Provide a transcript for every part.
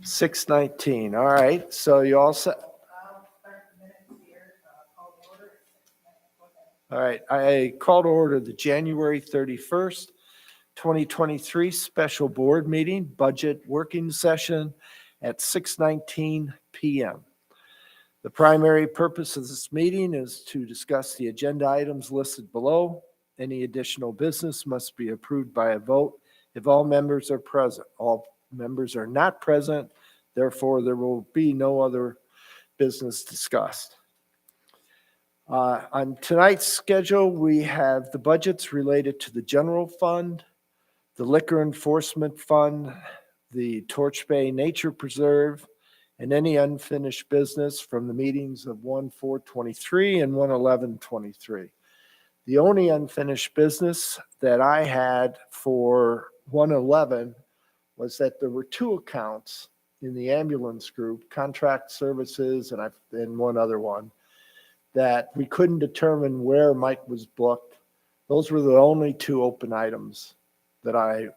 6:19. All right. So you all set? All right. I call to order the January 31st, 2023 special board meeting, budget working session at 6:19 p.m. The primary purpose of this meeting is to discuss the agenda items listed below. Any additional business must be approved by a vote if all members are present. All members are not present, therefore there will be no other business discussed. On tonight's schedule, we have the budgets related to the general fund, the liquor enforcement fund, the Torch Bay Nature Preserve, and any unfinished business from the meetings of 1/4/23 and 1/11/23. The only unfinished business that I had for 1/11 was that there were two accounts in the ambulance group, contract services and one other one, that we couldn't determine where Mike was booked. Those were the only two open items that I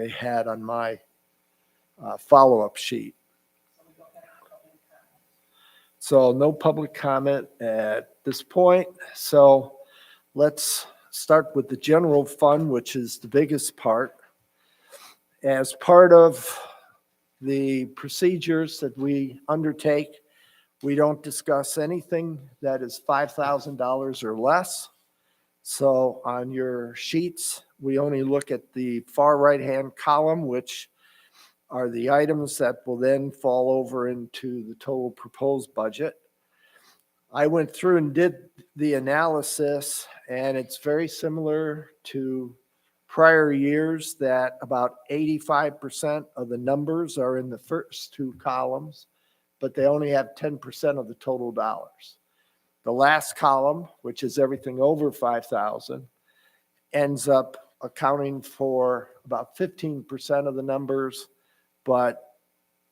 had on my follow-up sheet. So no public comment at this point. So let's start with the general fund, which is the biggest part. As part of the procedures that we undertake, we don't discuss anything that is $5,000 or less. So on your sheets, we only look at the far right-hand column, which are the items that will then fall over into the total proposed budget. I went through and did the analysis, and it's very similar to prior years that about 85% of the numbers are in the first two columns, but they only have 10% of the total dollars. The last column, which is everything over 5,000, ends up accounting for about 15% of the numbers, but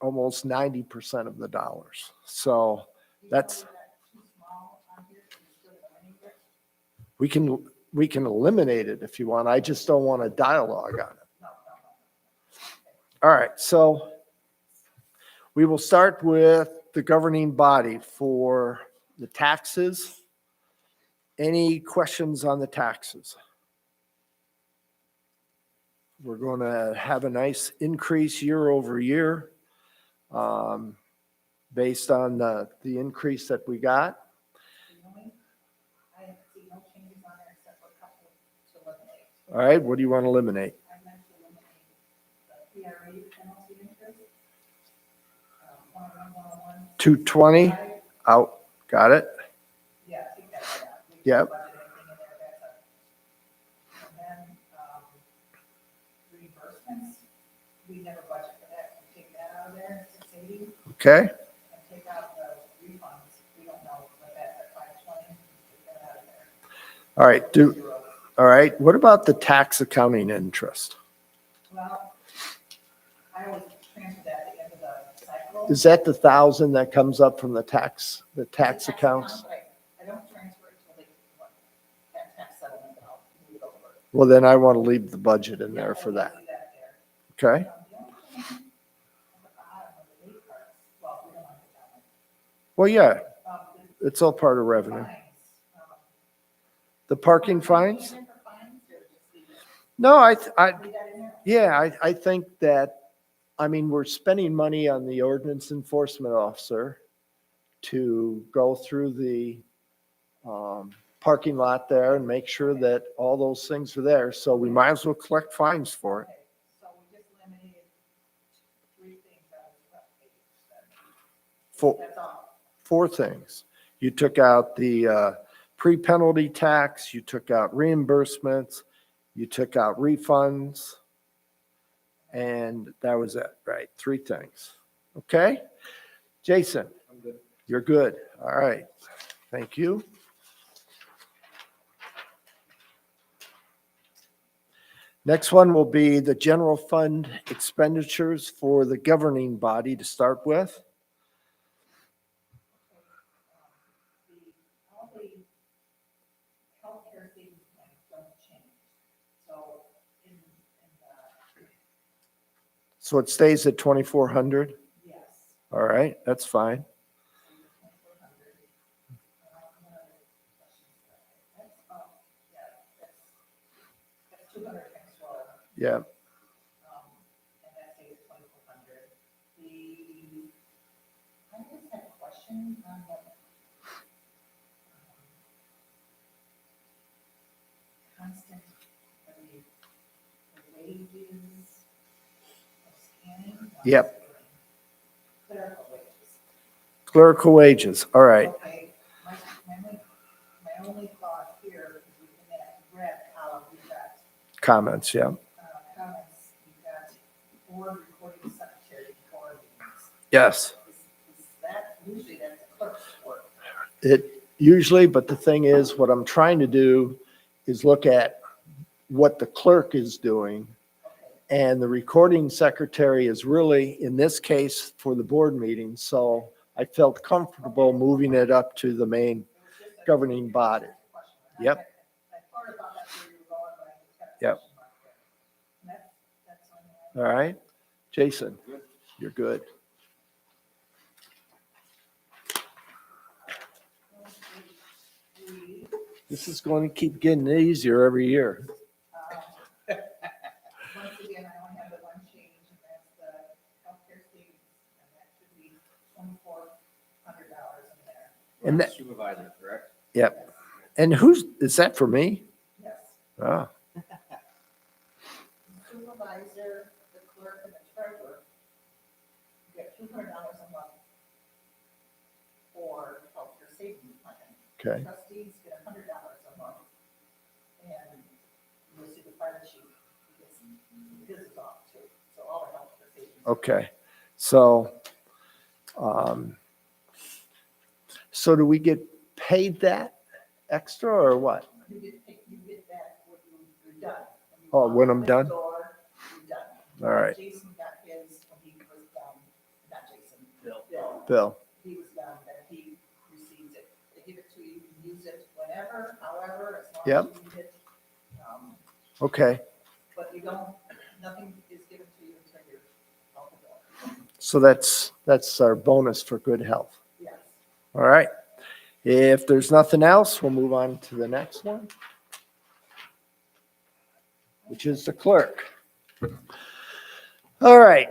almost 90% of the dollars. So that's, we can eliminate it if you want. I just don't want a dialogue on it. All right, so we will start with the governing body for the taxes. Any questions on the taxes? We're going to have a nice increase year over year based on the increase that we got. All right, what do you want to eliminate? I meant to eliminate the PRA penalty interest. 220 out. Got it. Yeah, I think that's that. Yep. And then reimbursements, we never budget for that. We take that out of there, 680. Okay. And take out the refunds. We don't know what that's at 520. Take that out of there. All right. All right. What about the tax accounting interest? Well, I always transfer that at the end of the cycle. Is that the 1,000 that comes up from the tax accounts? I don't transfer it until that tax settlement, I'll move it over. Well, then I want to leave the budget in there for that. Okay. Well, yeah, it's all part of revenue. The parking fines? No, I think that, I mean, we're spending money on the ordinance enforcement officer to go through the parking lot there and make sure that all those things are there. So we might as well collect fines for it. So we just eliminated 3 things out of the That's all. 4 things. You took out the pre-penalty tax, you took out reimbursements, you took out refunds, and that was it, right? 3 things. Okay? Jason? I'm good. You're good. All right. Thank you. Next one will be the general fund expenditures for the governing body to start with. All the healthcare savings plans don't change. So So it stays at 2,400? Yes. All right, that's fine. 2,400. That's, yeah, that's 200 times 12. Yeah, And that stays at 2,400. I just had a question on the constant, the wages of scanning. Yep. Clerical wages. clerical wages, all right. Okay, my only thought here, is we can add red column, we've got Comments, yeah. comments, we've got board recording secretary for meetings. Yes, Is that, usually that's the clerk's work. it usually, but the thing is, what I'm trying to do is look at what the clerk is doing. Okay, And the recording secretary is really, in this case, for the board meeting. So I felt comfortable moving it up to the main it was just a governing body. question. Yep. I thought about that where you were going, but I just got a Yep. question mark there. And that's on the. All right, Jason, you're good. This is going to keep getting easier every year. Once again, I only have the one change, and that's the healthcare savings, and that should be $2,400 in there. And that, Supervisor, correct? yep. And is that for me? Yes. Oh, The supervisor, the clerk, and the treasurer get $200 a month for healthcare savings plan. okay, Trustees get $100 a month. And you'll see the fire chief, gets his is off too, so all the healthcare savings. okay. So, so do we get paid that extra or what? You get that when you're done. you Oh, walk when out I'm the done? door, you're done. All right. Jason got his when he was done, not Jason. Bill. Bill, He was done, then he receives it. They give it to you, you can use it whenever, however, as long Yep. as you need it. okay. But you don't, nothing is given to you until you're out the door. So that's our bonus for good health. Yes. All right. If there's nothing else, we'll move on to the next one, which is the clerk. All right.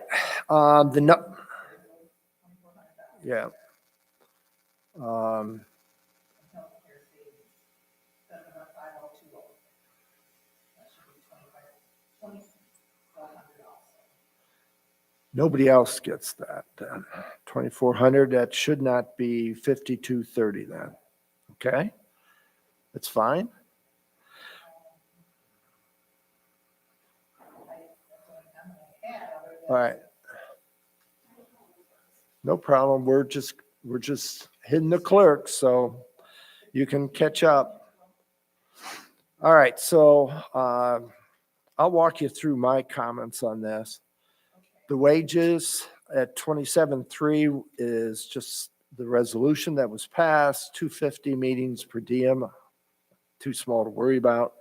Yeah. Healthcare savings, 75020. That should be 2,400 also. Nobody else gets that then. 2,400, that should not be 5,230 then. Okay? That's fine. All right. No problem. We're just hitting the clerk, so you can catch up. All right, so I'll walk you through my comments on this. The wages at 27.3 is just the resolution that was passed, 250 meetings per diem, too small to worry about.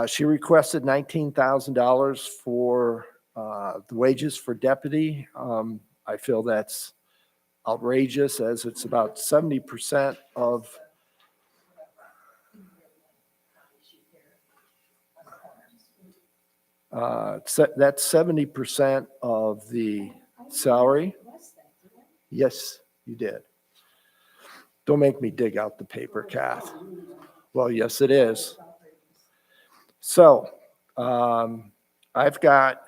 She requested $19,000 for the wages for deputy. I feel that's outrageous, as it's about 70% of, that's 70% of the salary. Yes, you did. Don't make me dig out the paper, Kath. Well, yes, it is. So, I've got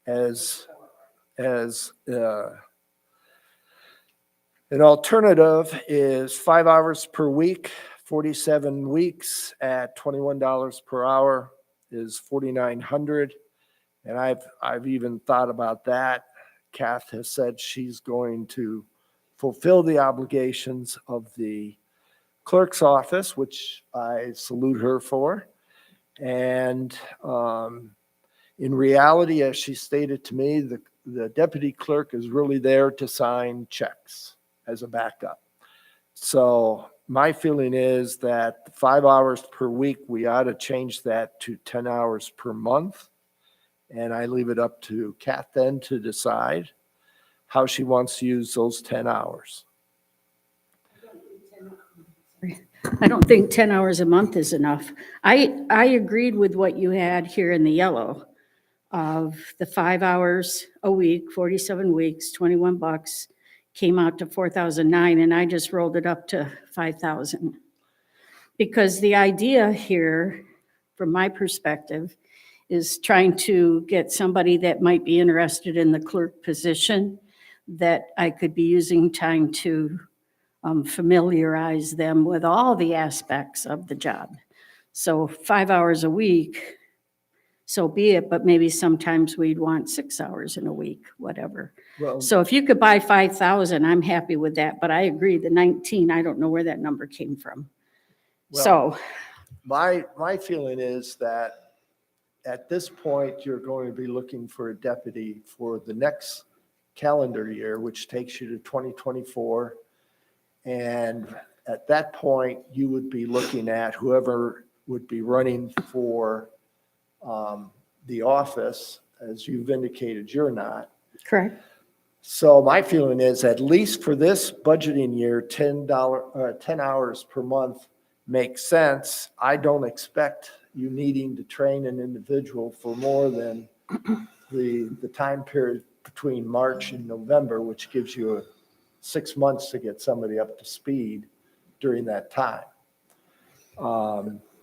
as an alternative is 5 hours per week, 47 weeks at $21 per hour is 4,900. And I've even thought about that. Kath has said she's going to fulfill the obligations of the clerk's office, which I salute her for. And in reality, as she stated to me, the deputy clerk is really there to sign checks as a backup. So my feeling is that 5 hours per week, we ought to change that to 10 hours per month. And I leave it up to Kat then to decide how she wants to use those 10 hours. I don't think 10 hours a month is enough. I agreed with what you had here in the yellow of the 5 hours a week, 47 weeks, $21, came out to 4,009, and I just rolled it up to 5,000. Because the idea here, from my perspective, is trying to get somebody that might be interested in the clerk position, that I could be using time to familiarize them with all the aspects of the job. So 5 hours a week, so be it, but maybe sometimes we'd want 6 hours in a week, whatever. Well, So if you could buy 5,000, I'm happy with that, but I agree, the 19, I don't know where that number came from. So, my feeling is that at this point, you're going to be looking for a deputy for the next calendar year, which takes you to 2024. And at that point, you would be looking at whoever would be running for the office, as you've indicated you're not. correct. So my feeling is, at least for this budgeting year, $10, 10 hours per month makes sense. I don't expect you needing to train an individual for more than the time period between March and November, which gives you 6 months to get somebody up to speed during that time.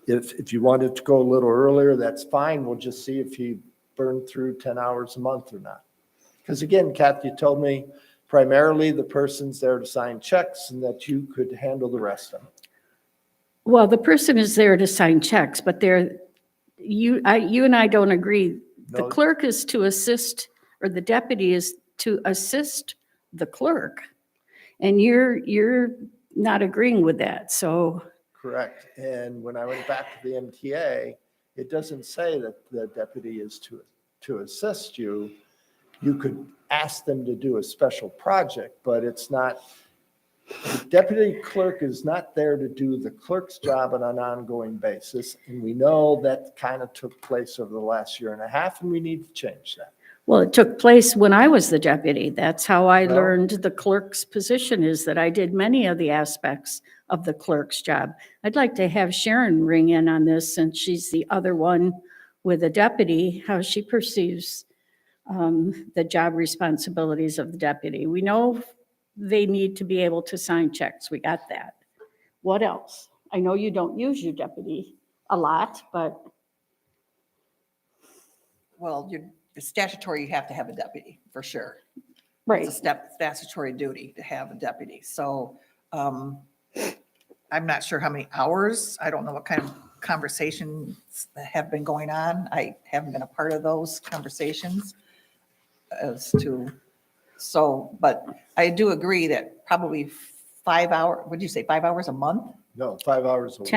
If you wanted to go a little earlier, that's fine. We'll just see if you burn through 10 hours a month or not. Because again, Kathy, you told me primarily the person's there to sign checks and that you could handle the rest of it. Well, the person is there to sign checks, but you and I don't agree. The No. clerk is to assist, or the deputy is to assist the clerk. And you're not agreeing with that, so. Correct. And when I went back to the MTA, it doesn't say that the deputy is to assist you. You could ask them to do a special project, but it's not, the deputy clerk is not there to do the clerk's job on an ongoing basis. And we know that kind of took place over the last year and a half, and we need to change that. Well, it took place when I was the deputy. That's how I Well- learned the clerk's position, is that I did many of the aspects of the clerk's job. I'd like to have Sharon ring in on this, since she's the other one with a deputy, how she perceives the job responsibilities of the deputy. We know they need to be able to sign checks. We got that. What else? I know you don't use your deputy a lot, but Well, you're statutory, you have to have a deputy, for sure. right. It's a statutory duty to have a deputy. So I'm not sure how many hours. I don't know what kind of conversations have been going on. I haven't been a part of those conversations as to, so, but I do agree that probably 5 hours, would you say 5 hours a month? No, 5 hours a week.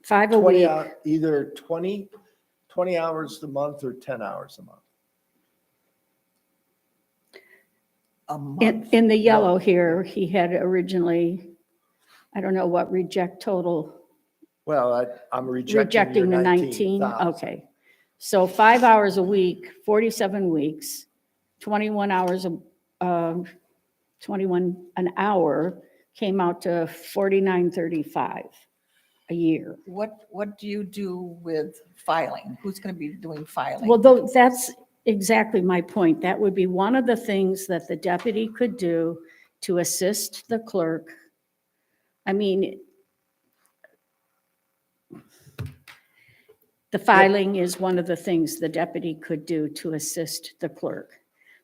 5 a 20 week. either 20 hours a month or 10 hours a month. A month? In the yellow here, he had originally, I don't know what reject total, Well, I'm rejecting rejecting your the 19, 19,000. okay. So 5 hours a week, 47 weeks, 21 hours, 21 an hour, came out to $49.35 a year. What do you do with filing? Who's going to be doing filing? Well, that's exactly my point. That would be one of the things that the deputy could do to assist the clerk. I mean, the filing is one of the things the deputy could do to assist the clerk.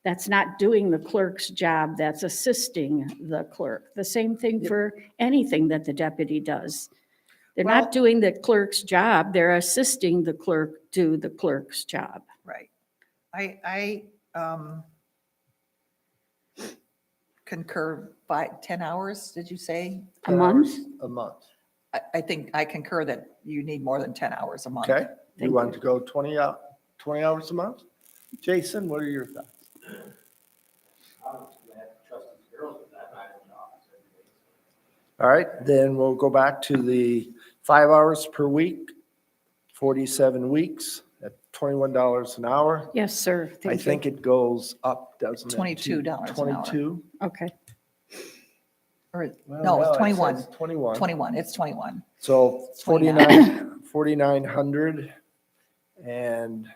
That's not doing the clerk's job, that's assisting the clerk. The same thing for anything that the deputy does. They're Well- not doing the clerk's job, they're assisting the clerk do the clerk's job. Right. I concur by 10 hours, did you say? A month? A month. I think I concur that you need more than 10 hours a month. Okay, you Thank want to go 20 hours a month? Jason, what are your thoughts? All right, then we'll go back to the 5 hours per week, 47 weeks. at $21 an hour. Yes, sir. I Thank you. think it goes up, doesn't it? to $22 an hour. 22? Okay. Or, Well, no, it's it 21. says 21. 21, it's 21. So 29. 4,900. And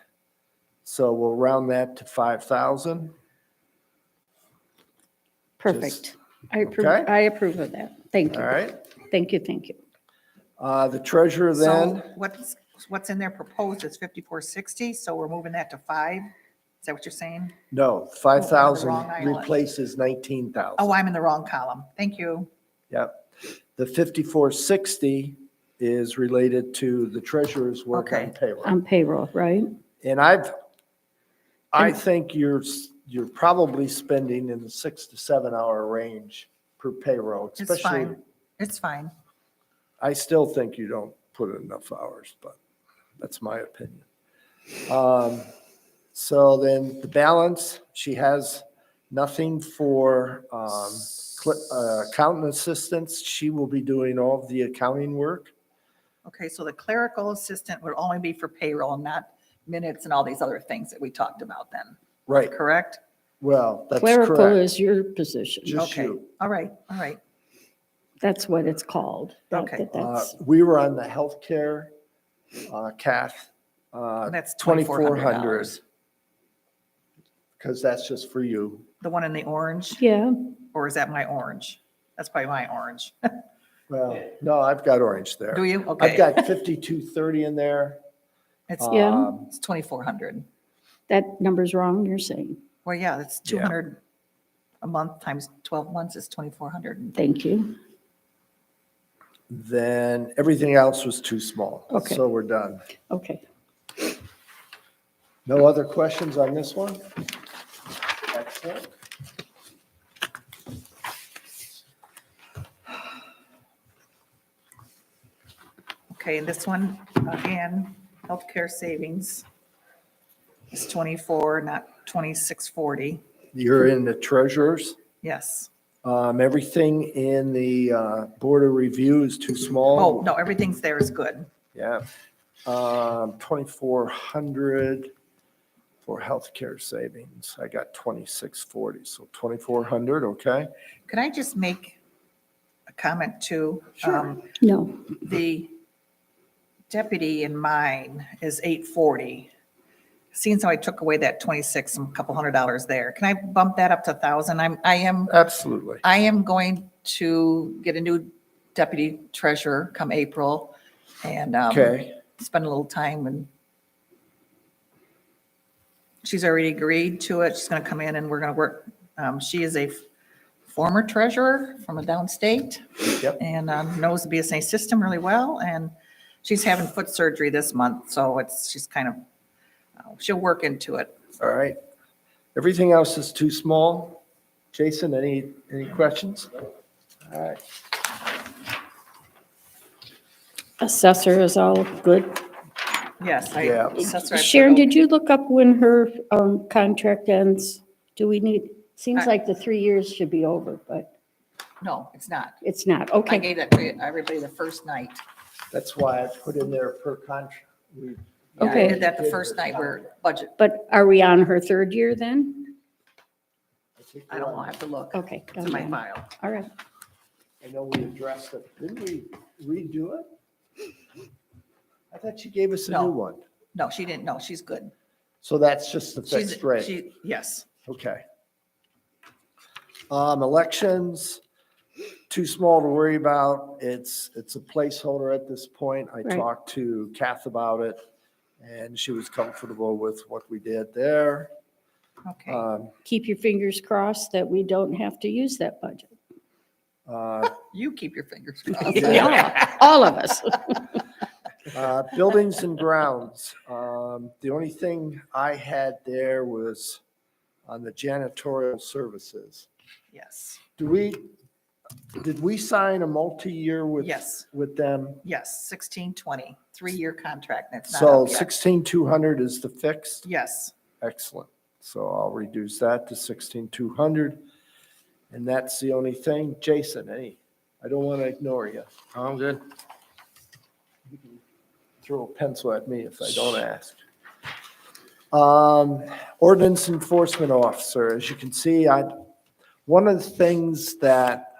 so we'll round that to 5,000. Perfect. I approve, okay. I approve of that. Thank All you. right. Thank you, thank you. The treasurer then, So what's in there proposed is 5460, so we're moving that to 5? Is that what you're saying? no, Oh, 5,000 I'm on the wrong island. replaces 19,000. Oh, I'm in the wrong column. Thank you. Yep. The 5460 is related to the treasurer's work on Okay. payroll. On payroll, right? And I think you're probably spending in the 6 to 7 hour range per payroll, It's especially. fine. It's fine. I still think you don't put in enough hours, but that's my opinion. So then the balance, she has nothing for accountant assistants. She will be doing all of the accounting work. Okay, so the clerical assistant would only be for payroll, not minutes and all these other things that we talked about then, Right. correct? Well, that's Clerical correct. is your position. Just Okay, you. all right, all right. That's what it's called. Okay. That's, We were on the healthcare, Kath, That's $2,400, $2,400. because that's just for you. The one in the orange, yeah, or is that my orange? That's probably my orange. Well, no, I've got orange there. Do you? I've Okay. got 5230 in there. It's, Yeah. it's 2,400. that number's wrong, you're saying. Well, yeah, it's Yeah. 200 a month times 12 months is 2,400. Thank you. Then everything else was too small. Okay. So we're done. Okay. No other questions on this one? Excellent. Okay, and this one, again, healthcare savings is 24, not 2640. You're in the treasurers. Yes. Everything in the board of review is too small. Oh, no, everything's there is good. Yeah. 2,400 for healthcare savings. I got 2,640, so 2,400, okay? Could I just make a comment too? Sure. No, The deputy in mine is 840. Seeing how I took away that 26, some couple $100 there. Can I bump that up to 1,000? Absolutely. I am going to get a new deputy treasurer come April and Okay. spend a little time, and she's already agreed to it. She's going to come in and we're going to work. She is a former treasurer from a downstate Yep. and knows the BSNA system really well. And she's having foot surgery this month, so she's kind of, she'll work into it. All right. Everything else is too small. Jason, any questions? All right. assessor is all good. Yes. Yeah. That's what I put Sharon, over. did you look up when her contract ends? Do we need, seems I- like the 3 years should be over, but No, it's not. it's not. I Okay, gave that to everybody the first night. That's why I put in there per contract. Yeah, Okay. I did that the first night where budget, but are we on her third year then? I don't know, I have to look. Okay. It's in my done. file. All right. I know we addressed it. Didn't we redo it? I thought she gave us a No. new one. No, she didn't. No, she's good. So that's just the She's, fixed rate. yes. Okay. Elections, too small to worry about. It's a placeholder at this point. I Right. talked to Kath about it and she was comfortable with what we did there. Okay. Keep your fingers crossed that we don't have to use that budget. You keep your fingers crossed. Yeah. All of us. Buildings and grounds. The only thing I had there was on the janitorial services. Yes, Did we sign a multi-year with? Yes. With them? yes, 1620, 3-year contract. That's not So up yet. 16,200 is the fixed? Yes. Excellent. So I'll reduce that to 16,200. And that's the only thing. Jason, I don't want to ignore you. I'm good. You can throw a pencil at me if I don't ask. Ordinance enforcement officer, as you can see, one of the things that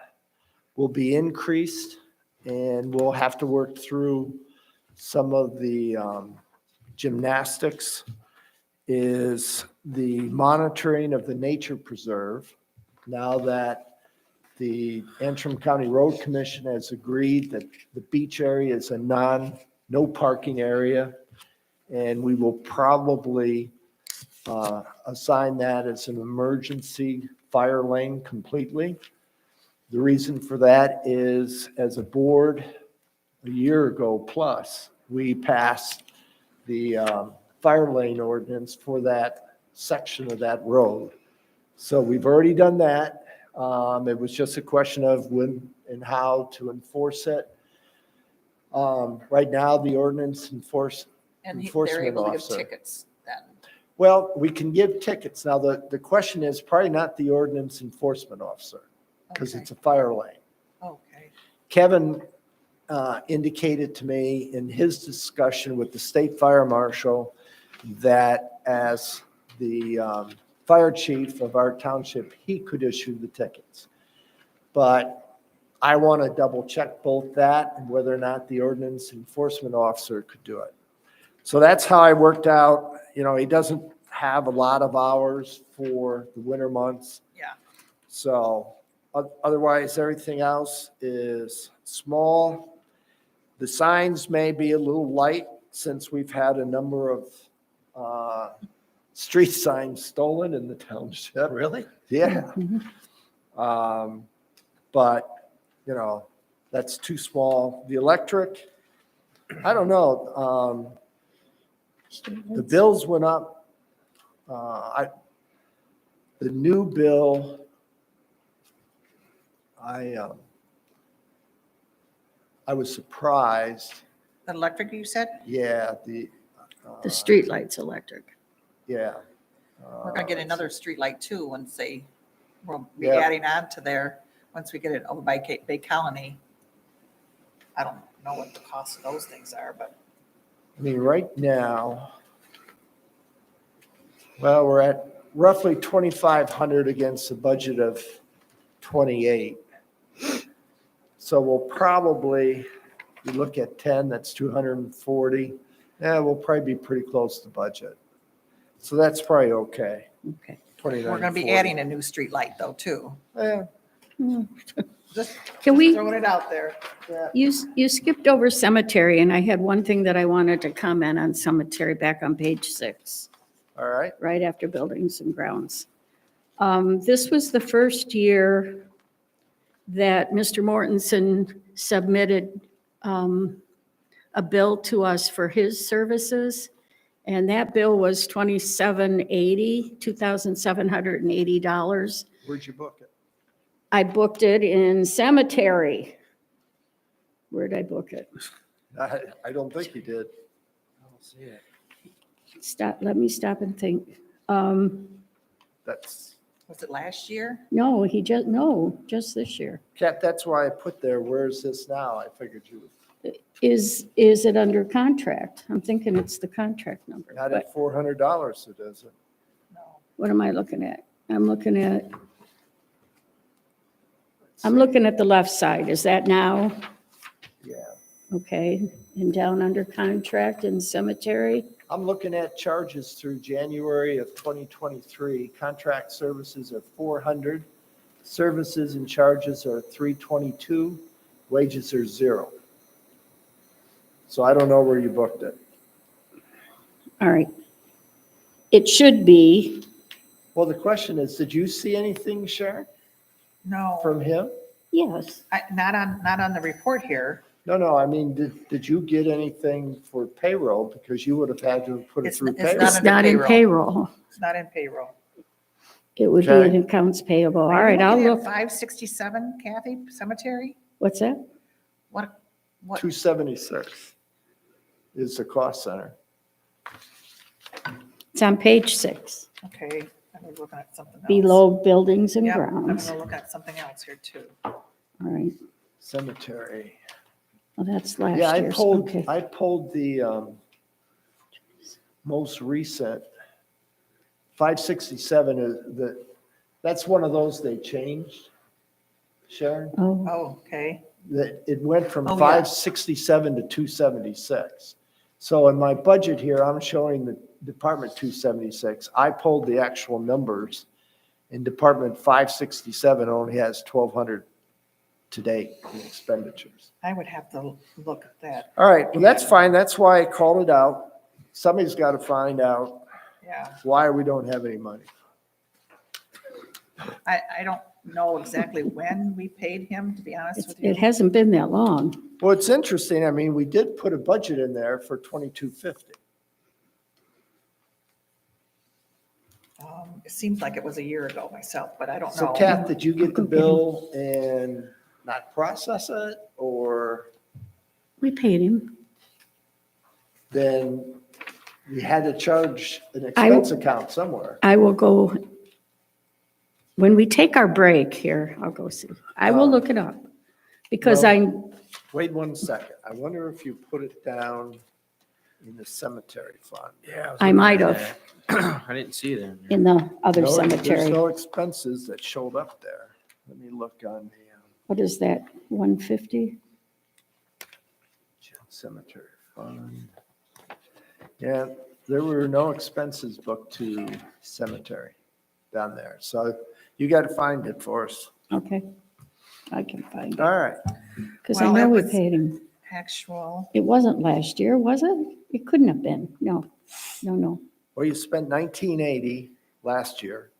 will be increased, and we'll have to work through some of the gymnastics, is the monitoring of the nature preserve. Now that the Antrim County Road Commission has agreed that the beach area is a no parking area, and we will probably assign that as an emergency fire lane completely. The reason for that is, as a board, a year ago plus, we passed the fire lane ordinance for that section of that road. So we've already done that. It was just a question of when and how to enforce it. Right now, the ordinance And they're enforcement able to give officer. tickets then. Well, we can give tickets. Now, the question is probably not the ordinance enforcement officer, because Okay. it's a fire lane. Okay. Kevin indicated to me in his discussion with the state fire marshal that as the fire chief of our township, he could issue the tickets. But I want to double check both that and whether or not the ordinance enforcement officer could do it. So that's how I worked out, he doesn't have a lot of hours for the winter months. Yeah. So otherwise, everything else is small. The signs may be a little light since we've had a number of street signs stolen in the township. Really? Yeah. But, that's too small. The electric, I don't know. The bills went up. The new bill, I was surprised. The electric, you said? Yeah, The streetlights electric. yeah. We're gonna get another street light too once we'll be Yeah. adding on to there, once we get it over by Bay Colony. I don't know what the cost of those things are, but I mean, right now, well, we're at roughly 2,500 against a budget of 28. So we'll probably, you look at 10, that's 240. Yeah, we'll probably be pretty close to budget. So that's probably okay. Okay. 29, we're gonna be 40. adding a new street light though too. Yeah, Just Can we, throwing it out there. you skipped over cemetery, and I had one thing that I wanted to comment on cemetery back on page 6. all right. Right after buildings and grounds. This was the first year that Mr. Mortensen submitted a bill to us for his services, and that bill was $2,780. Where'd you book it? I booked it in cemetery. Where'd I book it? I don't think you did. I don't see it. Let me stop and think. That's, Was it last year? No, just this year. Kat, that's why I put there, where's this now? I figured you would. Is it under contract? I'm thinking it's the contract number. Not but at $400, it isn't. No. What am I looking at? I'm looking at the left side. Is that now? Yeah. Okay. And down under contract in cemetery? I'm looking at charges through January of 2023. Contract services are 400. Services and charges are 322. Wages are 0. So I don't know where you booked it. All right. It should be, Well, the question is, did you see anything, Sharon, No, from him? yes. not on the report here. No, I mean, did you get anything for payroll? Because you would have had to have put it It's- through it's payroll. not It's under not in payroll. payroll. It's not in payroll. It would be Okay. in accounts payable. All Are you right, I'll looking at look. 567 Kathy, cemetery? What's that? What, 276 is the cost center. It's on page 6, okay, I'm looking at something else. below buildings and Yep, I'm grounds. gonna look at something else here too. All right. Cemetery. Well, that's last Yeah, year's. Okay. I pulled the most recent 567 is that's one of those they changed, Sharon. Oh, Oh, okay. That it went from Oh, yeah. 567 to 276. So in my budget here, I'm showing the Department 276. I pulled the actual numbers, and Department 567 only has 1,200 to date in expenditures. I would have to look at that. All right, well, that's fine. That's why I called it out. Somebody's got to find out Yeah. why we don't have any money. I don't know exactly when we paid him, to be honest with you. it hasn't been that long. Well, it's interesting. I mean, we did put a budget in there for 2250. It seems like it was a year ago myself, but I don't So know. Kath, did you get the bill and not process it, or We paid him. then we had to charge an expense account somewhere? I will go, when we take our break here, I'll go see. I will look it up. Because Well- I, Wait 1 second. I wonder if you put it down in the cemetery fund. Yeah. I might have I didn't see that. in the other No, there's cemetery. no expenses that showed up there. Let me look on the What is that, 150? cemetery fund. Yeah, there were no expenses booked to cemetery down there. So you got to find it for us. Okay, I can find it. All right. Because I Well, know that we was- paid him. Actual, It wasn't last year, was it? It couldn't have been. No. Well, you spent 1980 last year.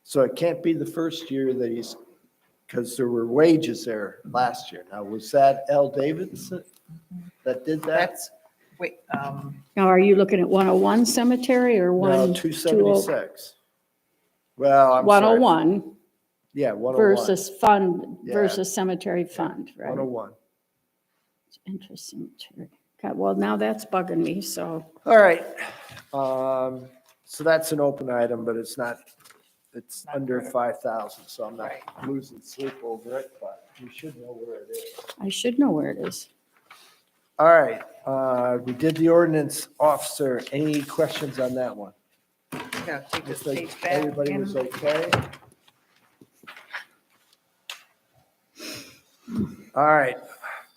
So it can't be the first year that he's, because there were wages there last year. Now, was that L. Davidson that did that? that's, wait, Now, are you looking at 101 cemetery or No, 120? 276. Well, I'm sorry. 101 Yeah, 101. versus fund, Yeah. versus cemetery fund, right? 101. Interest cemetery. Okay, well, now that's bugging me, so, All right. So that's an open item, but it's not, it's Not under correct. 5,000, so I'm not Right. losing sleep over it, but you should know where it is. I should know where it is. All right, we did the ordinance officer. Any questions on that one? I gotta take this Looks like page back everybody in. was okay. All right,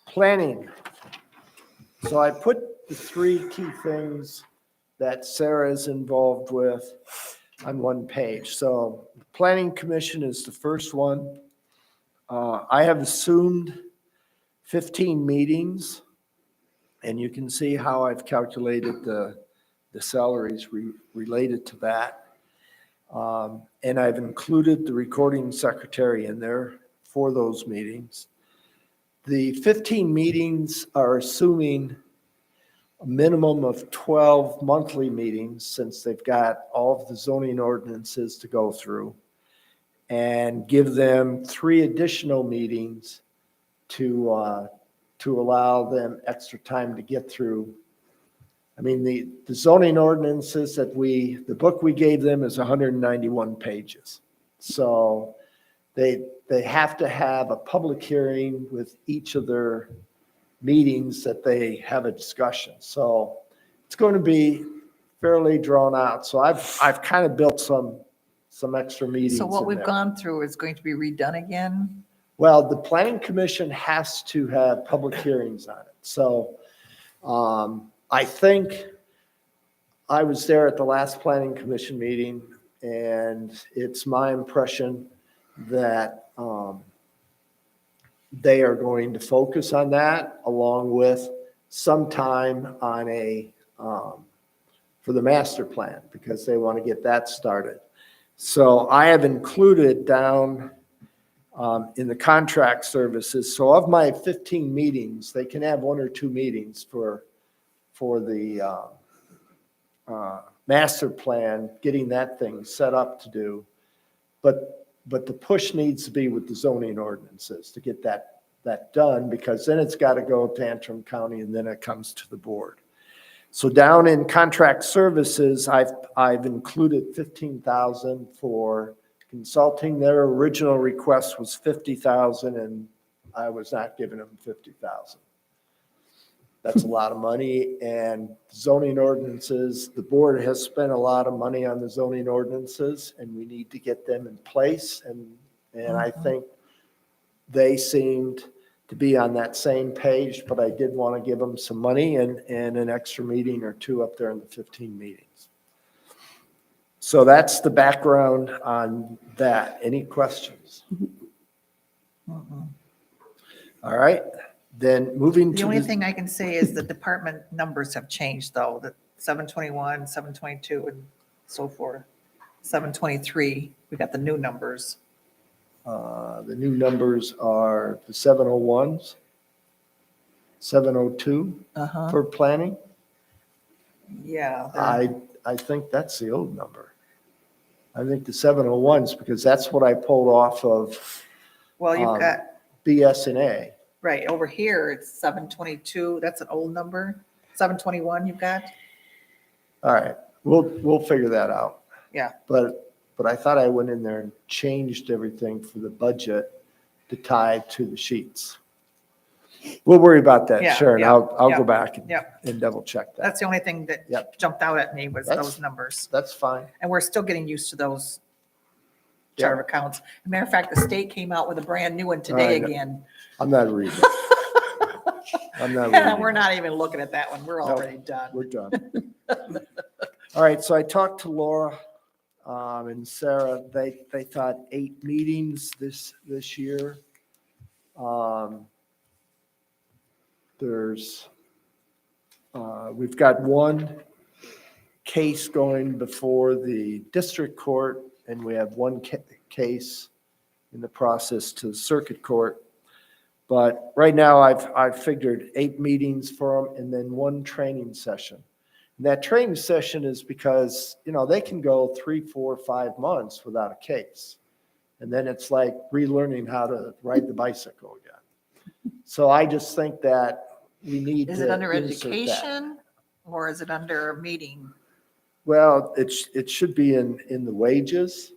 planning. So I put the 3 key things that Sarah is involved with on one page. So Planning Commission is the first one. I have assumed 15 meetings, and you can see how I've calculated the salaries related to that. And I've included the recording secretary in there for those meetings. The 15 meetings are assuming a minimum of 12 monthly meetings, since they've got all of the zoning ordinances to go through, and give them 3 additional meetings to allow them extra time to get through. I mean, the zoning ordinances the book we gave them is 191 pages. So they have to have a public hearing with each of their meetings that they have a discussion. So it's going to be fairly drawn out. So I've kind of built some extra meetings So what in we've there. gone through is going to be redone again? Well, the planning commission has to have public hearings on it. So I think I was there at the last planning commission meeting, and it's my impression that they are going to focus on that, along with some time on for the master plan, because they want to get that started. So I have included down in the contract services. So of my 15 meetings, they can have 1 or 2 meetings for the master plan, getting that thing set up to do. But the push needs to be with the zoning ordinances to get that done, because then it's got to go to Antrim County and then it comes to the board. So down in contract services, I've included 15,000 for consulting. Their original request was 50,000, and I was not giving them 50,000. That's a lot of money. And zoning ordinances, the board has spent a lot of money on the zoning ordinances, and we need to get them in place. And I think they seemed to be on that same page, but I did want to give them some money and an extra meeting or two up there in the 15 meetings. So that's the background on that. Any questions? All right, then moving The to only thing I can say is the department numbers have changed though, the 721, 722 and so forth. 723, we got the new numbers. The new numbers are the 701s, 702 Uh-huh, for planning. yeah. they're- I think that's the old number. I think the 701s, because that's what I pulled off of Well, you've um, got, BS&A. right, over here, it's 722, that's an old number. 721 you've got? All right, we'll figure that out. Yeah. But I thought I went in there and changed everything for the budget to tie to the sheets. We'll worry about that, Yeah, Sharon. yeah, I'll yeah, go back yeah. and double check that. That's the only thing that Yep. jumped out at me was That's- those numbers. That's fine. And we're still getting used to those Yeah. chart of accounts. As a matter of fact, the state came out with a brand new one today I know. again. I'm not reading. I'm not And reading. we're not even looking at that one. We're Nope. already done. We're done. All right, so I talked to Laura and Sarah. They thought 8 meetings this year. We've got one case going before the district court, and we have one case in the process to the circuit court. But right now, I've figured 8 meetings for them and then one training session. And that training session is because, they can go 3, 4, 5 months without a case. And then it's like relearning how to ride the bicycle again. So I just think that we need to Is it under insert that. education or is it under meeting? Well, it should be in the wages.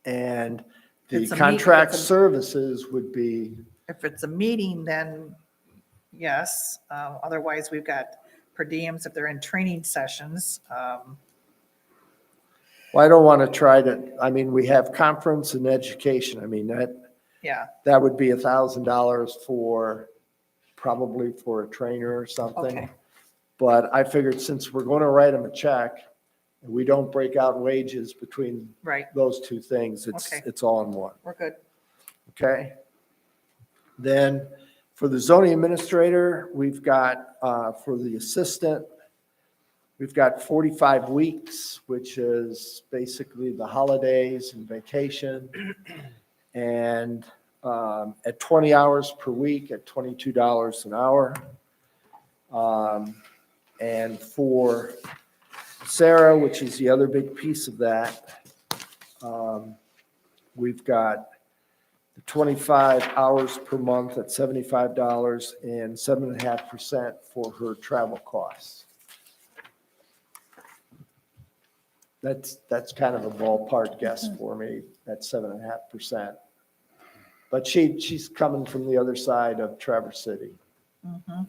And the It's a contract it's a- services would be, If it's a meeting, then yes. Otherwise, we've got per diems if they're in training sessions. well, I don't want to try we have conference and education. Yeah, That would be $1,000 probably for a trainer or something. okay, But I figured since we're going to write them a check, and we don't break out wages between right. those two things, Okay. it's all in one, We're good. okay? Then for the zoning administrator, we've got, for the assistant, we've got 45 weeks, which is basically the holidays and vacation. And at 20 hours per week at $22 an hour. And for Sarah, which is the other big piece of that, we've got the 25 hours per month at $75 and 7.5% for her travel costs. That's kind of a ballpark guess for me, at 7.5%. But she's coming from the other side of Traverse City. Mhm.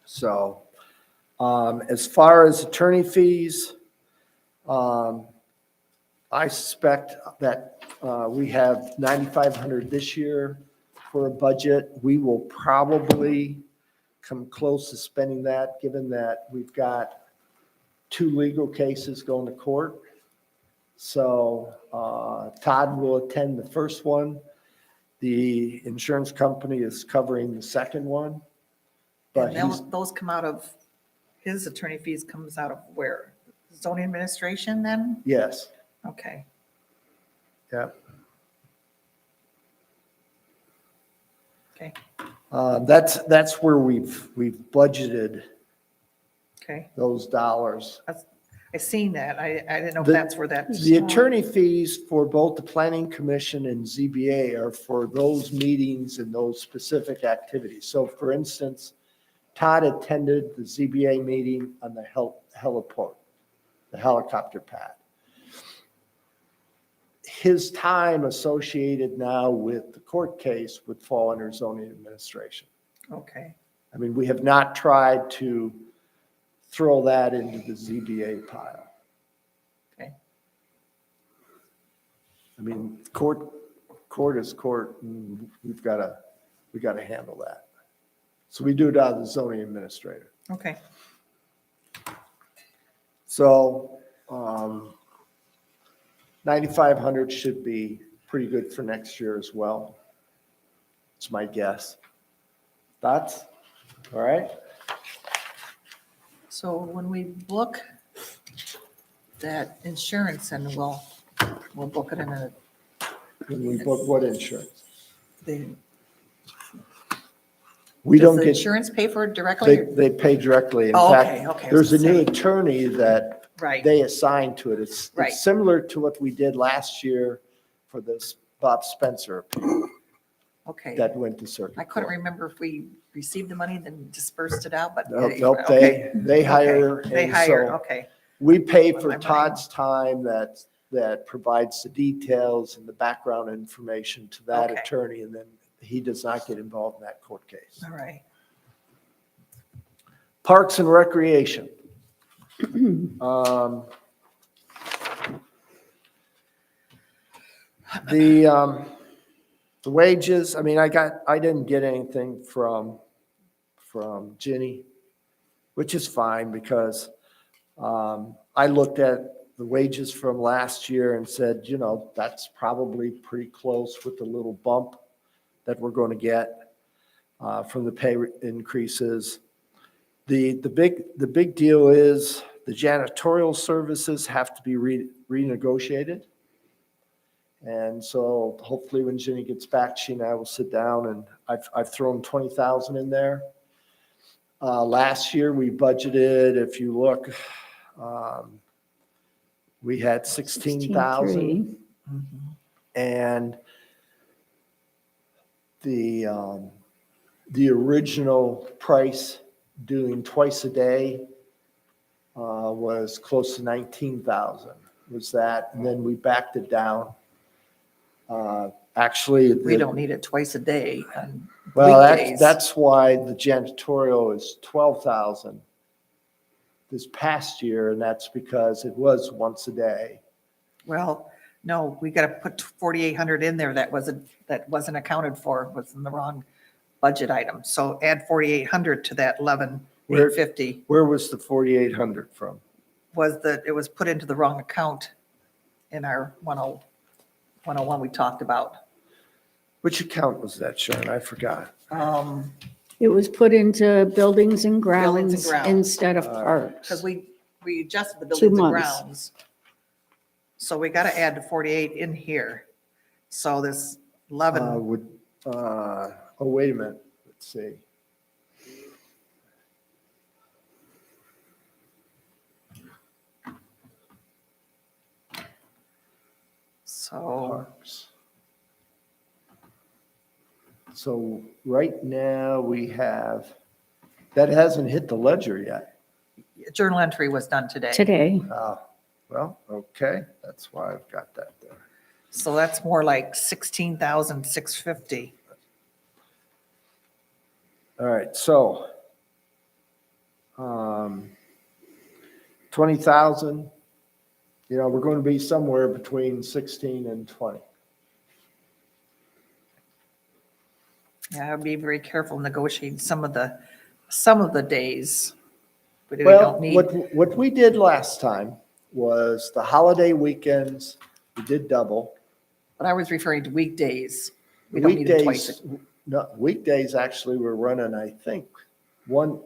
So, as far as attorney fees, I suspect that we have 9,500 this year for a budget. We will probably come close to spending that, given that we've got 2 legal cases going to court. So Todd will attend the first one. The insurance company is covering the second one. But And he's, those come out of, his attorney fees comes out of where? Zoning administration then? yes, Okay, yeah. okay, That's where we've budgeted okay. those dollars. I seen that. I didn't know if The- that's where that's. The attorney fees for both the planning commission and ZBA are for those meetings and those specific activities. So for instance, Todd attended the ZBA meeting on the heliport, the helicopter pad. His time associated now with the court case would fall under zoning administration. Okay, I mean, we have not tried to throw that into the ZBA pile. Okay. I mean, court is court, and we gotta handle that. So we do it out of the zoning administrator. Okay. So, 9,500 should be pretty good for next year as well. It's my guess. Thoughts? All right? So when we book that insurance, and we'll book it in When we book what insurance? the, We does don't the get, insurance pay for it directly? they pay directly. In Oh, fact, okay, okay, I there's was a gonna new say. attorney that Right, they assign to it. It's Right. similar to what we did last year for this Bob Spencer appeal okay. that went to circuit I couldn't court. remember if we received the money, then dispersed it out, but. Nope, okay, they hire. okay, They and hire, so okay, We pay Put for my money Todd's time that provides the details and the background information to that Okay. attorney, and then he does not get involved in that court case. all right. Parks and Recreation. The wages, I mean, I didn't get anything from Ginny, which is fine because I looked at the wages from last year and said, you know, that's probably pretty close with the little bump that we're going to get from the pay increases. The big deal is the janitorial services have to be renegotiated. And so hopefully when Ginny gets back, she and I will sit down, and I've thrown 20,000 in there. Last year we budgeted, if you look, we had 16,000, and the original price doing twice a day was close to 19,000 was that, and then we backed it down. Actually, We don't need it twice a day on well, weekdays. that's why the janitorial is 12,000 this past year, and that's because it was once a day. Well, no, we got to put 4,800 in there. That wasn't accounted for, was in the wrong budget item. So add 4,800 to that 11,850 Where was the 4,800 from? it was put into the wrong account in our 101 we talked about. Which account was that, Sharon? I forgot. It was put into buildings and Buildings and grounds grounds. instead of parks. Because we adjusted the 2 buildings and months. grounds. So we got to add the 48 in here. So this 11, Oh, wait a minute. Let's see. so Parks. So right now we have, that hasn't hit the ledger yet. journal entry was done today. Today, Well, okay, that's why I've got that there. So that's more like 16,650. All right, so 20,000, you know, we're going to be somewhere between 16 and 20. Yeah, I'd be very careful negotiating some of the days. We Well, don't need, what we did last time was the holiday weekends, we did double. but I was referring to weekdays. We don't need it twice. Weekdays, no, weekdays actually we're running, I think, one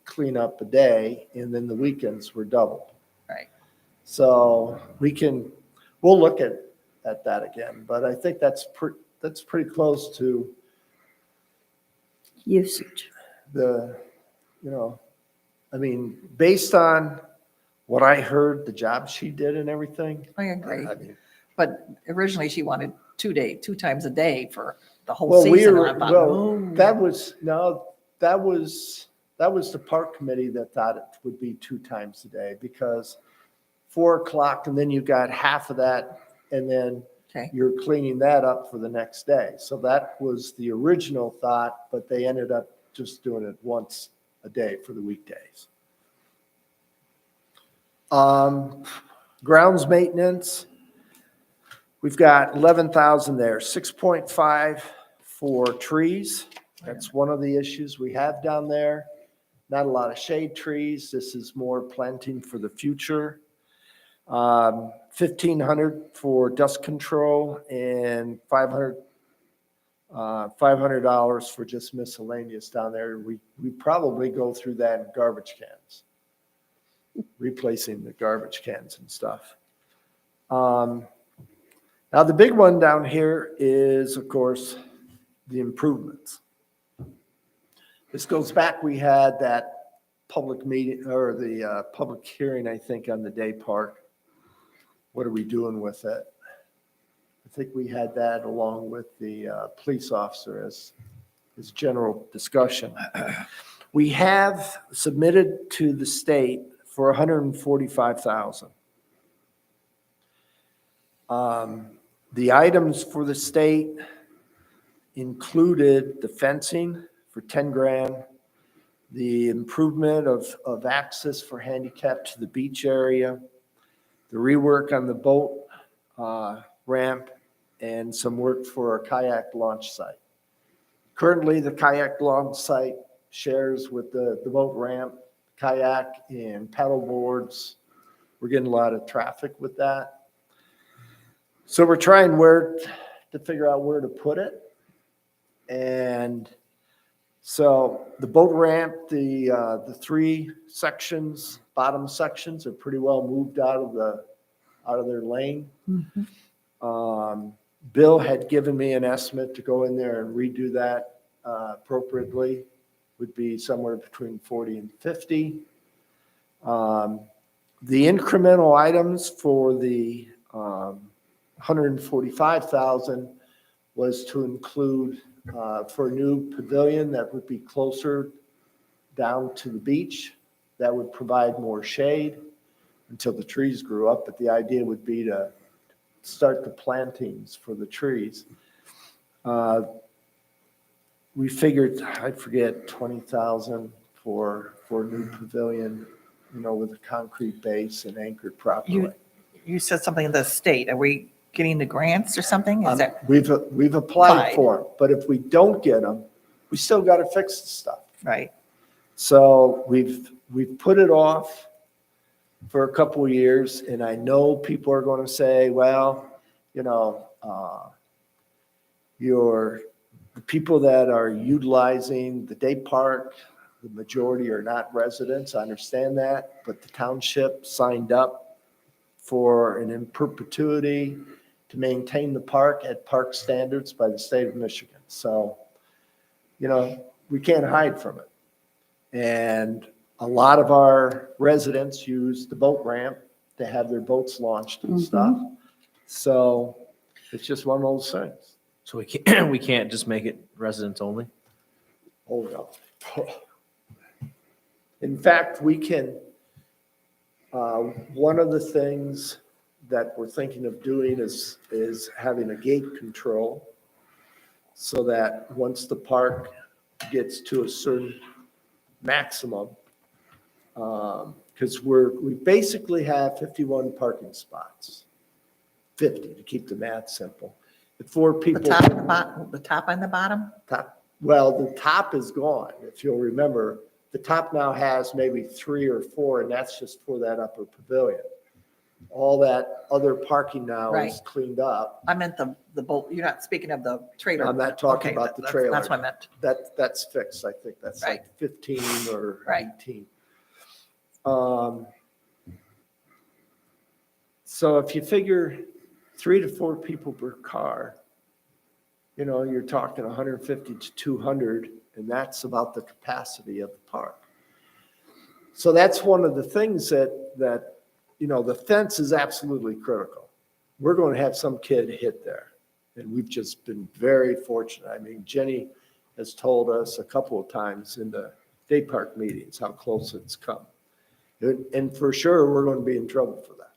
cleanup a day, and then the weekends were double. Right. So we'll look at that again, but I think that's pretty close to usage. the, you know, I mean, based on what I heard, the job she did and everything. I agree. I mean, But originally she wanted 2 times a day for the whole well, season. And I thought, oh, that was the park committee that thought it would be 2 times a day, because 4:00 and then you got half of that, and then okay, you're cleaning that up for the next day. So that was the original thought, but they ended up just doing it once a day for the weekdays. Grounds maintenance, we've got 11,000 there, 6.5 for trees. That's one of the issues we have down there. Not a lot of shade trees. This is more planting for the future. 1,500 for dust control and $500 for just miscellaneous down there. We probably go through that in garbage cans, replacing the garbage cans and stuff. Now the big one down here is, of course, the improvements. This goes back, we had that public meeting or the public hearing, I think, on the day park. What are we doing with it? I think we had that along with the police officer as general discussion. We have submitted to the state for $145,000. The items for the state included the fencing for 10 grand, the improvement of access for handicap to the beach area, the rework on the boat ramp, and some work for a kayak launch site. Currently, the kayak launch site shares with the boat ramp, kayak, and paddle boards. We're getting a lot of traffic with that. So we're trying to figure out where to put it. And so the boat ramp, the three sections, bottom sections are pretty well moved out of their lane. Bill had given me an estimate to go in there and redo that appropriately, would be somewhere between 40 and 50. The incremental items for the 145,000 was to include for a new pavilion that would be closer down to the beach. That would provide more shade until the trees grew up. But the idea would be to start the plantings for the trees. We figured, I forget, 20,000 for a new pavilion, with a concrete base and anchored properly. You said something in the state. Are we getting the grants or something? Is that We've applied for them, but if we don't get them, we still got to fix the stuff. right? So we've put it off for a couple of years, and I know people are going to say, well, the people that are utilizing the day park, the majority are not residents. I understand that, but the township signed up for an in perpetuity to maintain the park at park standards by the state of Michigan. So, we can't hide from it. And a lot of our residents use the boat ramp to have their boats launched and stuff. So it's just one of those things. So we can't just make it residents only? Oh, no. In fact, we can, one of the things that we're thinking of doing is having a gate control so that once the park gets to a certain maximum, because we basically have 51 parking spots, 50 to keep the math simple. If 4 people. The top and the bottom, the top and the bottom? Well, the top is gone. If you'll remember, the top now has maybe 3 or 4, and that's just for that upper pavilion. All that other parking now Right. is cleaned up. I meant the boat. You're not speaking of the trailer. I'm not talking Okay, about the that's- trailer. That's what I meant. That's fixed. I think that's Right. like 15 or Right. 18. So if you figure 3 to 4 people per car, you're talking 150 to 200, and that's about the capacity of the park. So that's one of the things that the fence is absolutely critical. We're going to have some kid hit there, and we've just been very fortunate. I mean, Jenny has told us a couple of times in the day park meetings how close it's come. And for sure, we're going to be in trouble for that.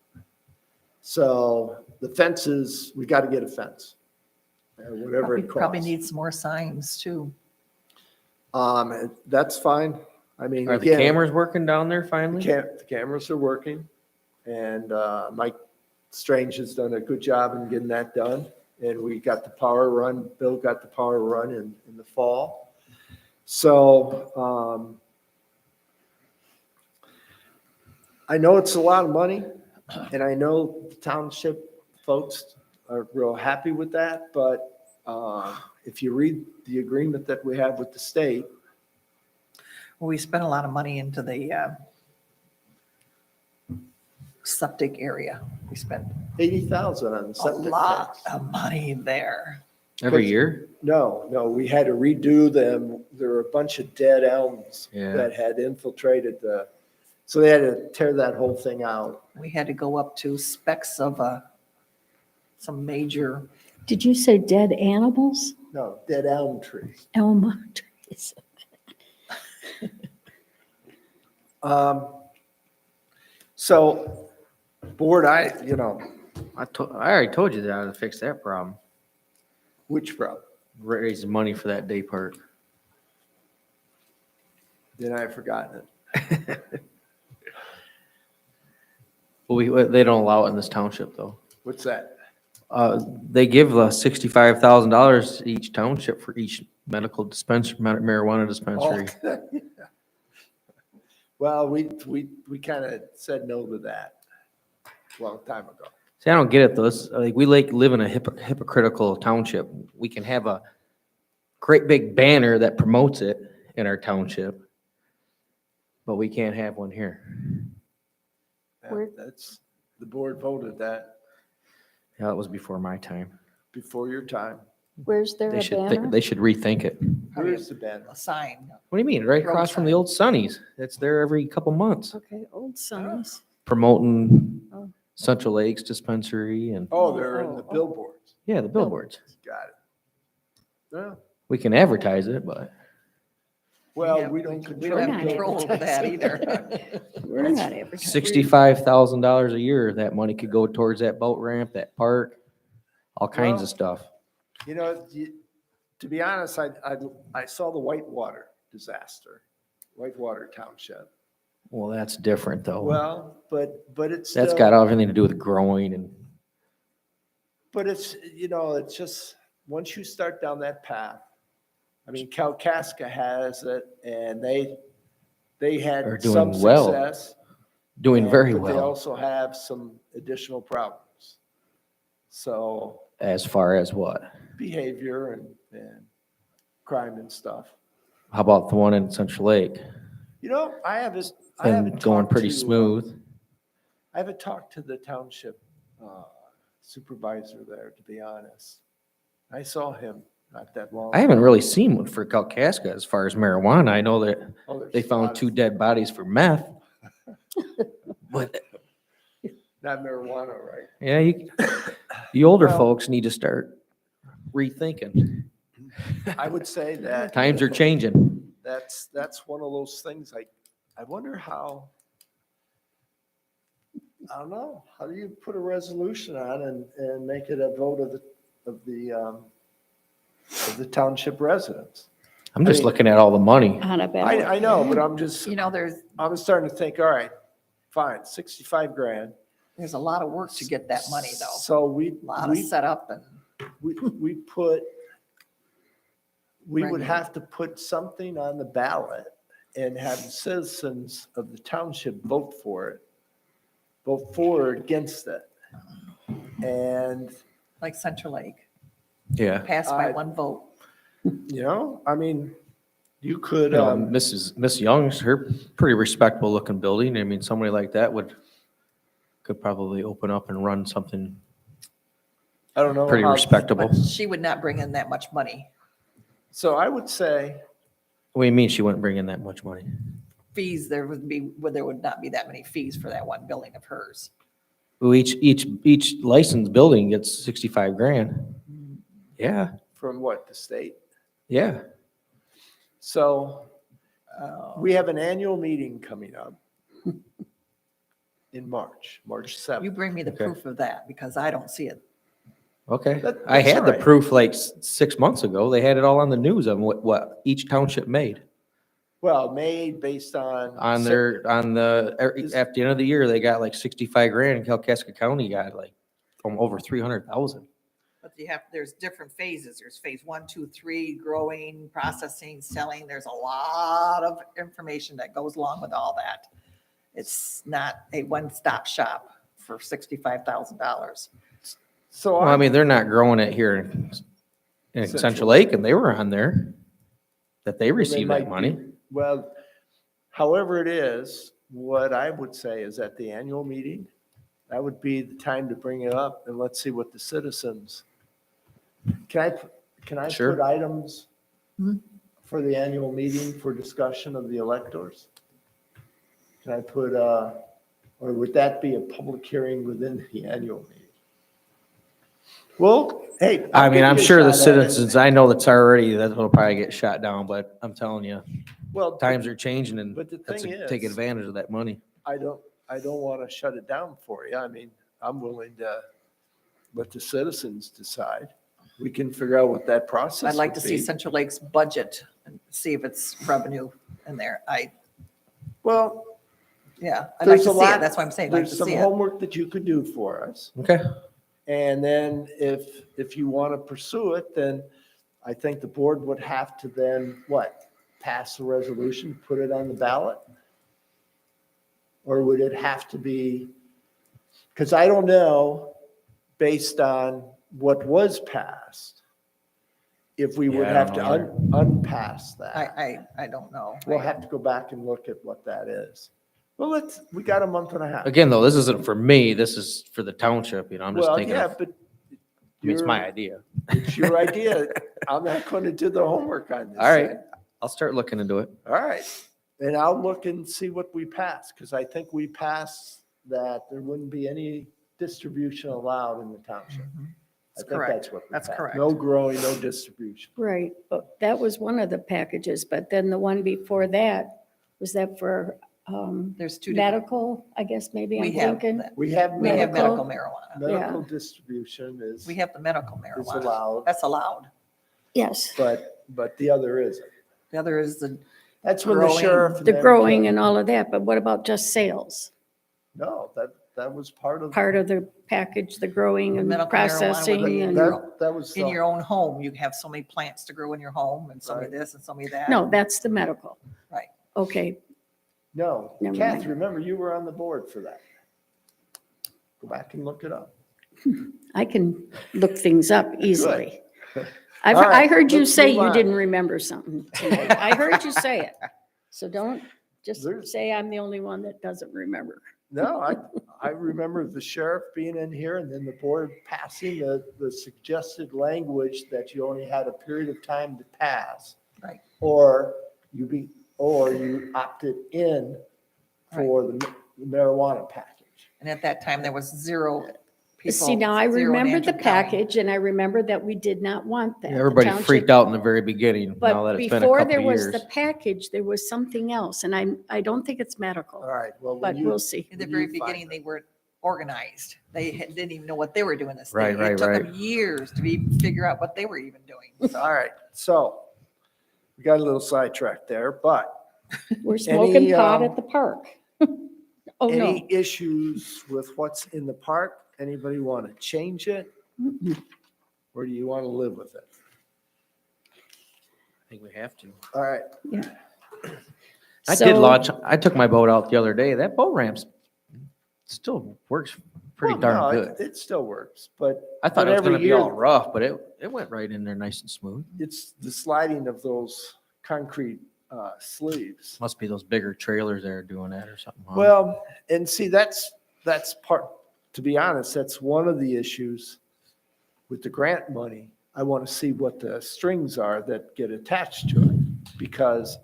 So the fences, we got to get a fence, whatever it costs. Probably need some more signs too. That's fine. I mean, Are the again, cameras working down there finally? the cameras are working, and Mike Strange has done a good job in getting that done. And we got the power run, Bill got the power run in the fall. So I know it's a lot of money, and I know the township folks are real happy with that, but if you read the agreement that we have with the state, We spent a lot of money into the septic area. We spent 80,000 on the a septic lot tanks. of money there. Every year? No, we had to redo them. There were a bunch of dead elms Yeah. that had infiltrated so they had to tear that whole thing out. We had to go up to specs of some major, Did you say dead animals? No, dead elm trees. Elm trees. So, board, I already told you that I would fix that problem. which problem? Raise money for that day park. Then I've forgotten it. Well, they don't allow it in this township though. What's that? They give $65,000 each township for each medical dispensary, marijuana dispensary. Oh, well, we kind of said no to that a long time ago. See, I don't get it though. It's like we live in a hypocritical township. We can have a great big banner that promotes it in our township, but we can't have one here. Where- That's, the board voted that Yeah, that was before my time. before your time. Where's there They a should banner? they should rethink it. Where is the banner? a sign. What do you mean? Right across from the old Sunnies. It's there every couple months Okay, Old Sunny's. promoting Oh. Central Lakes Dispensary and Oh, they're in the Oh. billboards. yeah, the billboards. Got it. Yeah. We can advertise it, but Well, Yeah, we don't We don't control. have control over that either. We're not advertising. $65,000 a year, that money could go towards that boat ramp, that park, all kinds Well, of stuff. You know, to be honest, I saw the Whitewater disaster, Whitewater Township. Well, that's different though. Well, but it's That's still, got everything to do with growing and but it's, it's just, once you start down that path, I mean, Kalkaska has it, and they They're had doing some well. success. doing very But they well also have some additional problems. So as far as what? behavior and crime and stuff. How about the one in Central Lake? I haven't Been going talked pretty to, smooth. I haven't talked to the township supervisor there, to be honest. I saw him not that long. I haven't really seen one for Kalkaska as far as marijuana. I know that Oh, there's they a found lot 2 of- dead bodies for meth. But Not marijuana, right? yeah, the older Well- folks need to start rethinking. I would say that. Times are changing. That's one of those things, I wonder how, I don't know, how do you put a resolution on and make it a vote of the township residents? I'm just mean- looking at all the money. On a ballot. I know, but I'm just, There's I'm starting to think, all right, fine, 65 grand. a lot of work to get that money though. So A lot of setup and we would Right. have to put something on the ballot and have the citizens of the township vote for it, vote for or against it. And, like Central Lake, Yeah. passed by I- one vote. I mean, you could, Miss Young's, her pretty respectable looking building. I mean, somebody like that could probably open up and run something I don't know. pretty how- respectable. But she would not bring in that much money. So I would say, What do you mean she wouldn't bring in that much money? Fees, there would not be that many fees for that one building of hers. Well, each licensed building gets 65 grand. Yeah, from what, the state? yeah. So Oh. we have an annual meeting coming up in March You 7th. bring me the Okay. proof of that because I don't see it. Okay. That- I that's had all the right. proof like 6 months ago. They had it all on the news on what each township made. Well, made based on. On Is- at the end of the year, they got like 65 grand, and Kalkaska County got like from over 300,000. But there's different phases. There's phase 1, 2, 3, growing, processing, selling. There's a lot of information that goes along with all that. It's not a one-stop shop for $65,000. So Well, I mean, they're not growing it here in Central Central Lake, and they were on there, that they Well, they received that might money. be- Well, however it is, what I would say is at the annual meeting, that would be the time to bring it up and let's see what the citizens. Can I Sure. put items Mhm. for the annual meeting for discussion of the electors? Can I put, or would that be a public hearing within the annual meeting? Well, hey. I I'll mean, give I'm you a sure the shot at it. citizens, I know that's already, that'll probably get shot down, but I'm telling you, Well, times are changing and but the let's thing take is- advantage of that money. I don't want to shut it down for you. I mean, I'm willing to let the citizens decide. We can figure out what that process I'd like would to see be. Central Lake's budget and see if it's revenue in there. Well, Yeah, I'd like there's to a see lot, it. That's what I'm saying. I'd like there's to some see it. homework that you could do for us. Okay. And then if you want to pursue it, then I think the board would have to then, what? Pass a resolution, put it on the ballot? Or would it have to be, because I don't know, based on what was passed, if we would Yeah, I have don't to know either. unpass that. I don't know. We'll have to go back and look at what that is. Well, we got a month and a half. Again, though, this isn't for me. This is for the township, you know, I'm just Well, thinking yeah, of, but. I mean, it's my you're- idea. It's your idea. I'm not going to do the homework on this. All right. thing. I'll start looking into it. All right. And I'll look and see what we pass, because I think we passed that there wouldn't be any distribution allowed in the township. I That's think correct. that's what we That's passed. correct. No growing, no distribution. Right, but that was one of the packages, but then the one before that, was that for There's two different. medical, I guess maybe We I'm have, thinking? that. We have we have medical, medical marijuana. medical distribution is We have the medical is marijuana. allowed, That's allowed. Yes, but the other isn't. The other is the, That's when the Growing. sheriff. and the them growing can- and all of that, but what about just sales? No, that was part of. Part of the package, the growing The and medical marijuana would processing be and, That was. in your own home, you have so many plants to grow in your home and so many Right. this and so many that. no, that's the medical. Right. Okay, No, Never Kath, mind. remember you were on the board for that. Go back and look it up. I can look things up easily. All right, I heard you let's say move you on. didn't remember something tonight. I heard you say it. So don't just There's- say I'm the only one that doesn't remember. No, I remember the sheriff being in here and then the board passing the suggested language that you only had a period of time to pass. Right. Or you opted in for the marijuana package. And at that time, there was zero people. See, now I zero in remember the Antrim County. package and I remember that we did not want that. The Everybody township- freaked out in the very beginning, now But that it's been a before couple there of was years. the package, there was something else, and I don't think it's All medical, right, well, but we'll see. In the When very you find beginning, it. they weren't organized. They didn't even know what they were doing this Right, thing. right, It took right. them years to figure out what they were even doing. all right, so we got a little sidetracked there, but We're smoking pot um, at the park. Oh, no. any issues with what's in the park? Anybody want to change it? Or do you want to live with it? I think we have to. All right, I So- did launch, I took my boat out the other day. That boat ramp still works pretty Well, darn no, good. It still works, but. I thought it was every gonna be year- all rough, but it went right in there nice and smooth. It's the sliding of those concrete sleeves. Must be those bigger trailers that are doing that or something. huh? Well, and see, that's part, to be honest, that's one of the issues with the grant money. I want to see what the strings are that get attached to it. Because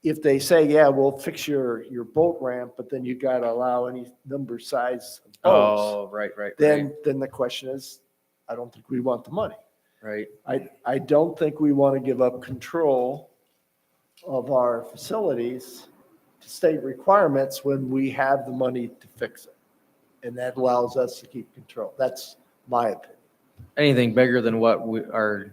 if they say, yeah, we'll fix your boat ramp, but then you got to allow any number size of boats, Oh, right. then the question is, I don't think we want the money. Right. I don't think we want to give up control of our facilities to state requirements when we have the money to fix it. And that allows us to keep control. That's my opinion. anything bigger than what we are,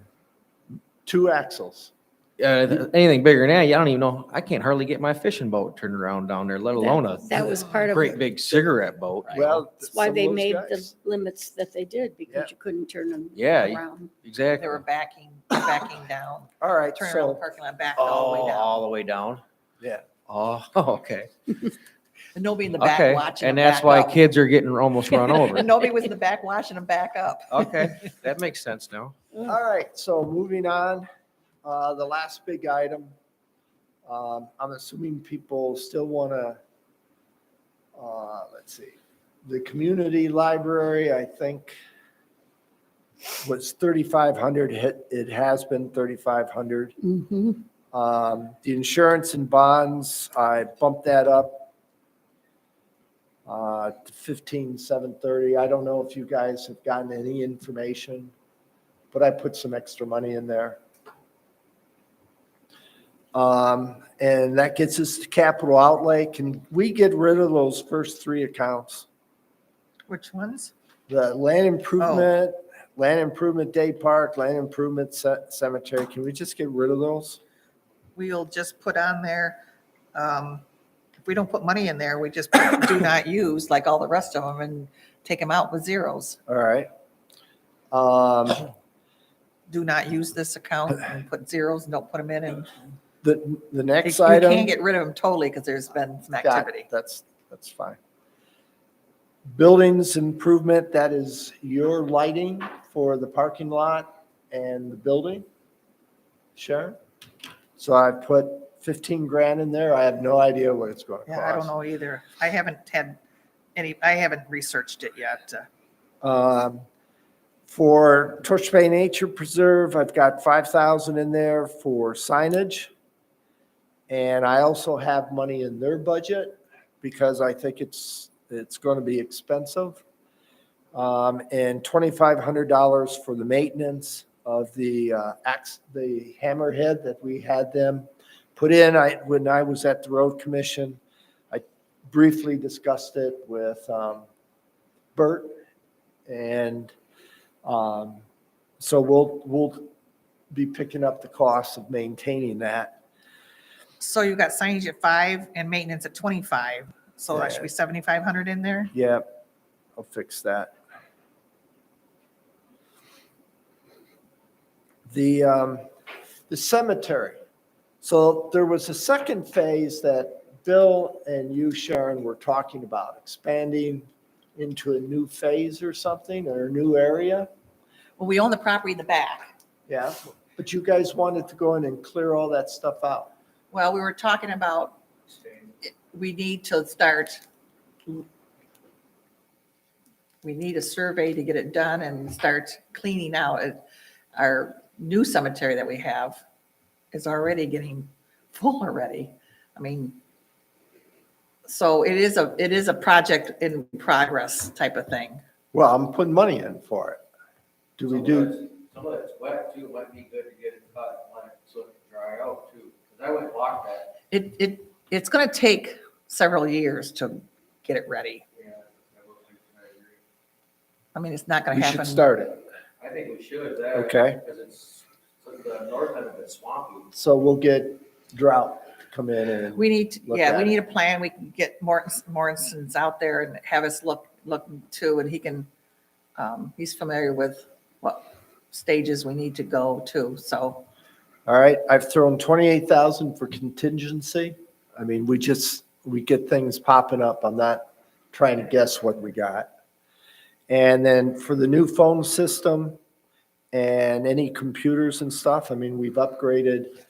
2 axles. anything bigger than that, I don't even know, I can't hardly get my fishing boat turned around down there, let alone a That was part of great it. big cigarette boat. Well, That's why some of they those made guys- the limits that they did, Yeah. because you couldn't turn them Yeah, around. Exactly. They were backing down, All right, turning around the so, parking lot, backed all the way All down. the way down. yeah. Oh, okay. And nobody in the back Okay, watching and them that's back why up. kids are getting almost run over. And nobody was in the back watching them back up. Okay, that makes sense now. All right, so moving on, the last big item. I'm assuming people still want to, let's see, the community library, I think, was 3,500. It has been 3,500. Mhm. The insurance and bonds, I bumped that up to 15,730. I don't know if you guys have gotten any information, but I put some extra money in there. And that gets us to capital outlay. Can we get rid of those first 3 accounts? Which ones? The land improvement day park, land improvement cemetery. Can we just get rid of those? We'll just put on there, if we don't put money in there, we just put do not use like all the rest of them and take them out with zeros. All right. Do not use this account and put zeros and don't put them in. And The next you item. can't get rid of them totally because there's been some Got it. activity. That's fine. Buildings improvement, that is your lighting for the parking lot and the building. Sharon? So I put 15 grand in there. I have no idea what it's going to cost. Yeah, I don't know either. I haven't researched it yet. For Torch Bay Nature Preserve, I've got 5,000 in there for signage. And I also have money in their budget because I think it's going to be expensive. And $2,500 for the maintenance of the hammerhead that we had them put in. When I was at the road commission, I briefly discussed it with Bert, and so we'll be picking up the cost of maintaining that. So you've got signage at 5 and maintenance at 25. So that should be 7,500 in there. Yeah, I'll fix that. The cemetery. So there was a second phase that Bill and you, Sharon, were talking about, expanding into a new phase or something, or a new area. Well, we own the property in the back. Yeah, but you guys wanted to go in and clear all that stuff out. Well, we were talking about, we need to start, we need a survey to get it done and start cleaning out. Our new cemetery that we have is already getting full already. I mean, so it is a project in progress type of thing. Well, I'm putting money in for it. Do we do? Some of it's wet too, it might be good to get it cut, so it can dry out too, because I went and walked that. It's gonna take several years to get it ready. Yeah, I will think, I agree. I mean, it's not gonna We happen. should start it. I think we should, Okay. because it's, the north end of it's swampy. So we'll get Drought to come in and. We need, look yeah, at we it. need a plan. We can get Morrison's out there and have us look too, and he can, he's familiar with what stages we need to go to, so. All right, I've thrown 28,000 for contingency. I mean, we get things popping up. I'm not trying to guess what we got. And then for the new phone system and any computers and stuff, I mean, we've upgraded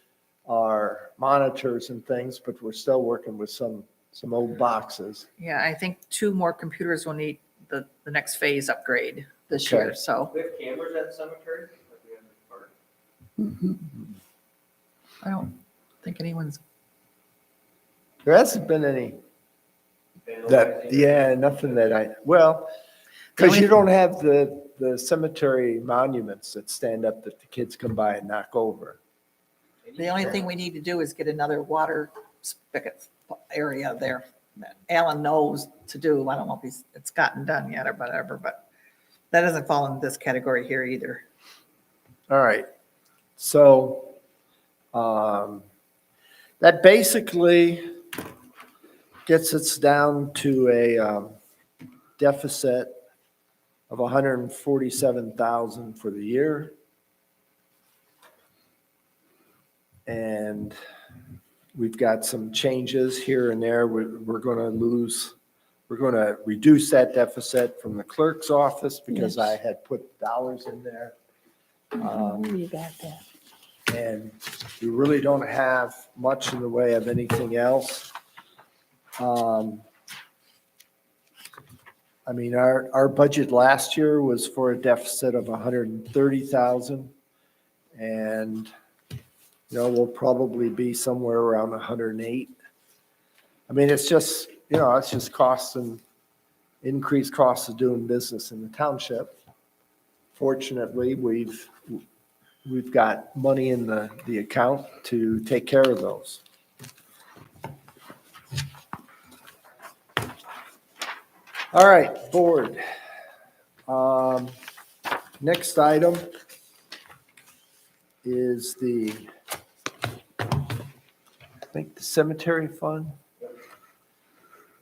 our monitors and things, but we're still working with some old boxes. Yeah, I think 2 more computers will need the next phase upgrade this Okay. year, so. We have cameras at the cemetery? I don't think anyone's, There hasn't been any nothing that well, because you don't have the cemetery monuments that stand up that the kids come by and knock over. the only thing we need to do is get another water spigot area there that Alan knows to do. I don't know if it's gotten done yet or whatever, but That doesn't fall in this category here either. All right. So that basically gets us down to a deficit of 147,000 for the year. And we've got some changes here and there. We're going to reduce that deficit from the clerk's office because I Yes. had put dollars in there. You got that. And we really don't have much in the way of anything else. I mean, our budget last year was for a deficit of 130,000. And, we'll probably be somewhere around 108. I mean, it's just costs and increased costs of doing business in the township. Fortunately, we've got money in the account to take care of those. All right, board. Next item is I think the cemetery fund.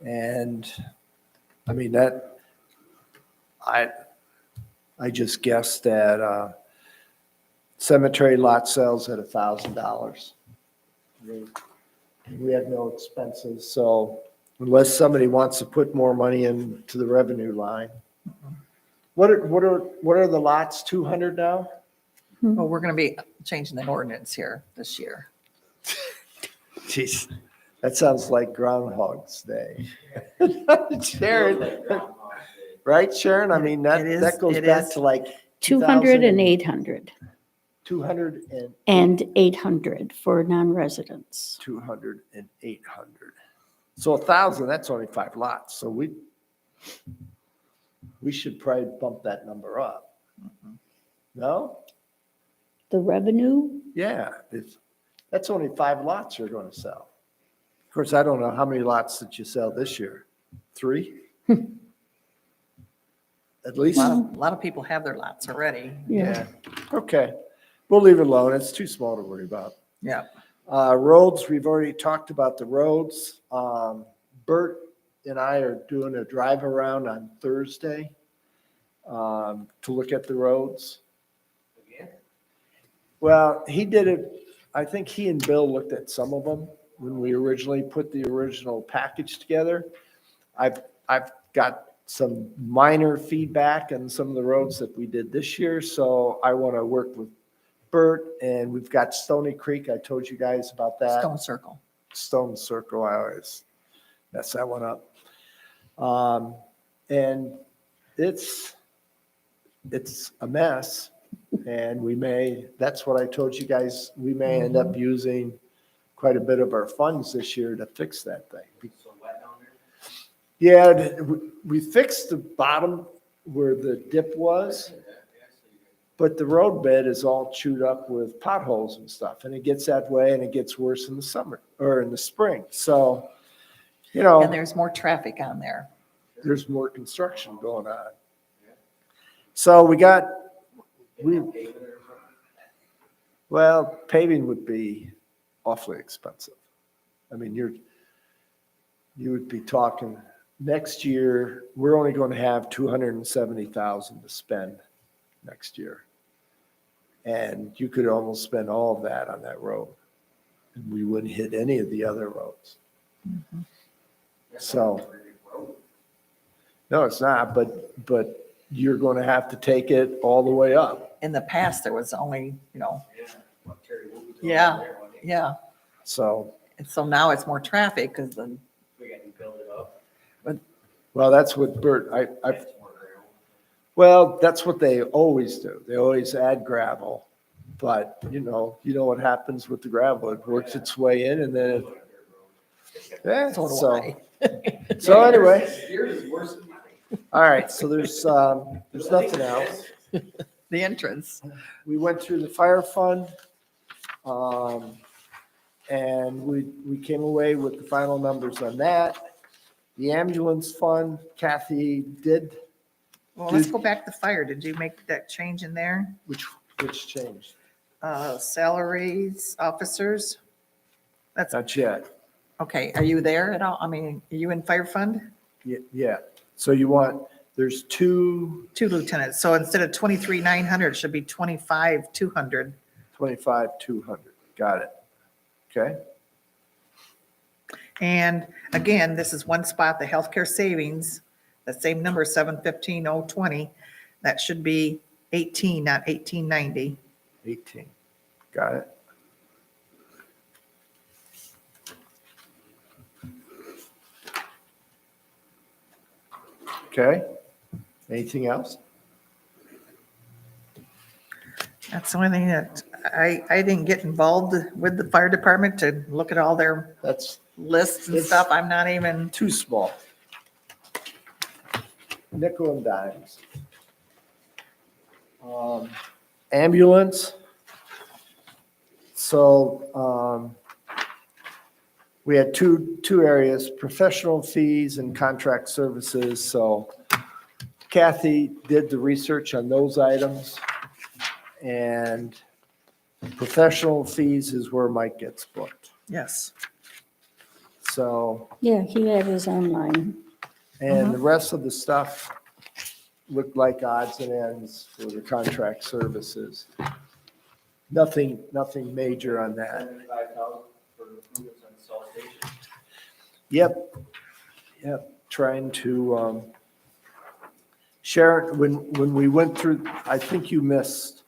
And I mean, I just guessed that cemetery lot sales at $1,000. We have no expenses, so unless somebody wants to put more money into the revenue line. What are the lots, 200 now? Well, we're going to be changing the ordinance here this year. Jeez, that sounds like Groundhog's Day. Sharon, right, Sharon? I mean, that goes back to like 200 and 800, 200 and 800 for non-residents. 200 and 800. So 1,000, that's only 5 lots. So we should probably bump that number up. No? The revenue, Yeah, that's only 5 lots you're going to sell. Of course, I don't know how many lots did you sell this year? 3? At least? A lot of people have their lots already. yeah. Okay. We'll leave it alone. It's too small to worry about. Yeah. Roads, we've already talked about the roads. Bert and I are doing a drive around on Thursday to look at the roads. Well, he did it, I think he and Bill looked at some of them when we originally put the original package together. I've got some minor feedback on some of the roads that we did this year, so I want to work with Bert, and we've got Stony Creek. I told you guys about that. Stone Circle. Stone Circle, I always mess that one up. And it's a mess, and that's what I told you guys, we may end up using quite a bit of our funds this year to fix that thing. Yeah, we fixed the bottom where the dip was, but the road bed is all chewed up with potholes and stuff, and it gets that way, and it gets worse in the summer or in the spring. So, And there's more traffic on there. there's more construction going on. So well, paving would be awfully expensive. I mean, you would be talking, next year, we're only going to have 270,000 to spend next year. And you could almost spend all of that on that road. And we wouldn't hit any of the other roads. So, no, it's not, but you're going to have to take it all the way up. In the past, there was only, yeah. So, And so now it's more traffic because the, well, that's what Bert, well, that's what they always do. They always add gravel. But, you know what happens with the gravel. It works its way in and then yeah, so do so, I. so anyway. All right, so there's nothing else. The entrance. We went through the fire fund. And we came away with the final numbers on that. The ambulance fund, Kathy did Well, let's go back to fire. Did you make that change in there? Which changed? Salaries, officers? That's, Not yet. okay, are you there at all? I mean, are you in fire fund? Yeah. So you want, there's two, 2 lieutenants. So instead of 23,900, it should be 25,200. 25,200. Got it. Okay. And again, this is one spot, the healthcare savings, the same number, 715,020. That should be 18, not 1890. 18. Got it. Okay. Anything else? That's the only thing that I didn't get involved with the fire department to look at all their That's lists and It's- stuff. I'm not even, too small. Nickel and dimes. Ambulance. So we had two areas, professional fees and contract services. So Kathy did the research on those items. And professional fees is where Mike gets booked. yes. So, Yeah, he had his own line. and the rest of the stuff looked like odds and ends for the contract services. Nothing major on that. 75,000 for improvements on South Station. Yep, trying to, Sharon, when we went through, I think you missed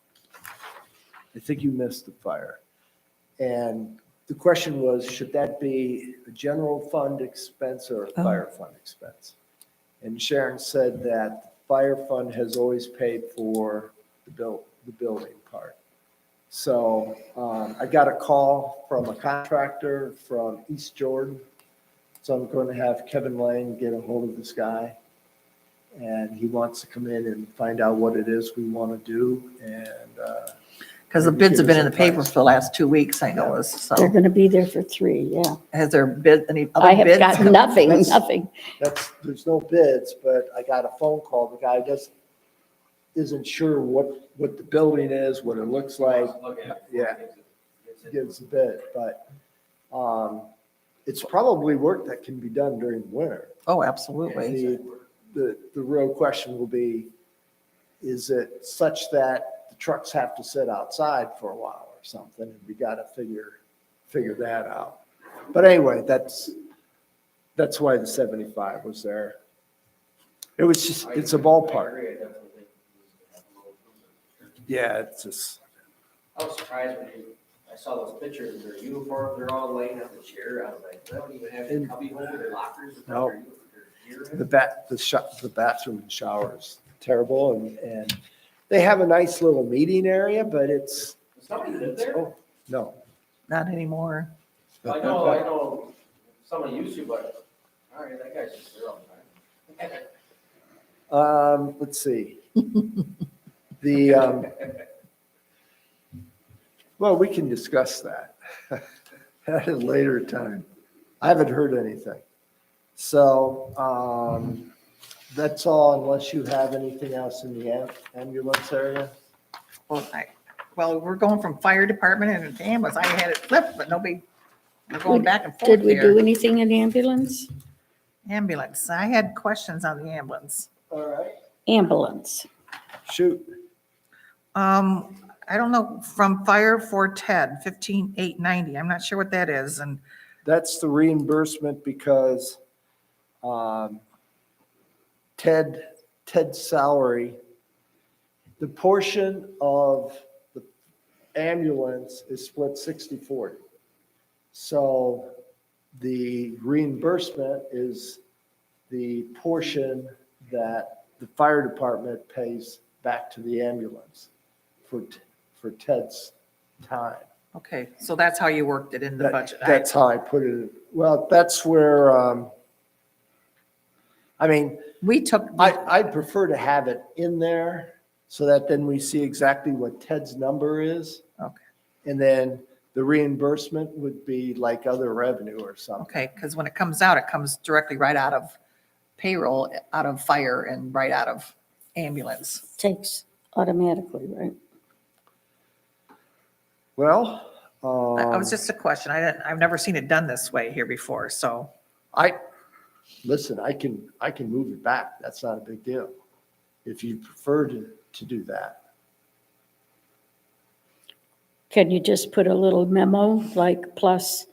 the fire. And the question was, should that be a general fund expense or a fire fund expense? And Sharon said that the fire fund has always paid for the building part. So I got a call from a contractor from East Jordan. So I'm going to have Kevin Lane get a hold of this guy. And he wants to come in and find out what it is we want to do. And Because the bids have been in the paper for the last 2 weeks, I noticed. They're So going to be there for 3, yeah. has there been any I other have bids? got nothing, That's- nothing. there's no bids, but I got a phone call. The guy isn't sure what the building is, what it looks like. Yeah. Gives a bid, but it's probably work that can be done during the winter. Oh, absolutely. The real question will be, is it such that the trucks have to sit outside for a while or something? And we got to figure that out. But anyway, that's why the 75 was there. It was just, it's a ballpark. Yeah, it's just, I was surprised when I saw those pictures, their uniforms, they're all laying on the chair. I was like, they don't even have And- cubby hole in their lockers. No. Their gear in. the bathroom and shower is terrible, and they have a nice little meeting area, but it's, Does somebody live there? oh, no. Not anymore. I know, someone used to, but, all right, that guy's just there all the time. Let's see. The, well, we can discuss that at a later time. I haven't heard anything. So, that's all unless you have anything else in the ambulance area. Well, we're going from fire department and to ambulance. I had it flipped, but nobody, we're going Would- back and forth Did we do here. anything in ambulance? Ambulance. I had questions on the ambulance. All right. Ambulance. Shoot. I don't know, from fire for Ted, 15,890. I'm not sure what that is. And That's the reimbursement because Ted's salary, the portion of the ambulance is split 60/40. So the reimbursement is the portion that the fire department pays back to the ambulance for Ted's time. okay, so that's how you worked it in the budget. That's how I put it. Well, that's where, I mean, We took, I'd prefer to have it in there so that then we see exactly what Ted's number is. okay, And then the reimbursement would be like other revenue or something. okay, because when it comes out, it comes directly right out of payroll, out of fire and right out of ambulance. Takes automatically, right? Well, That was just a question. I've never seen it done this way here before, so. listen, I can move it back. That's not a big deal. If you prefer to do that. Can you just put a little memo, like plus,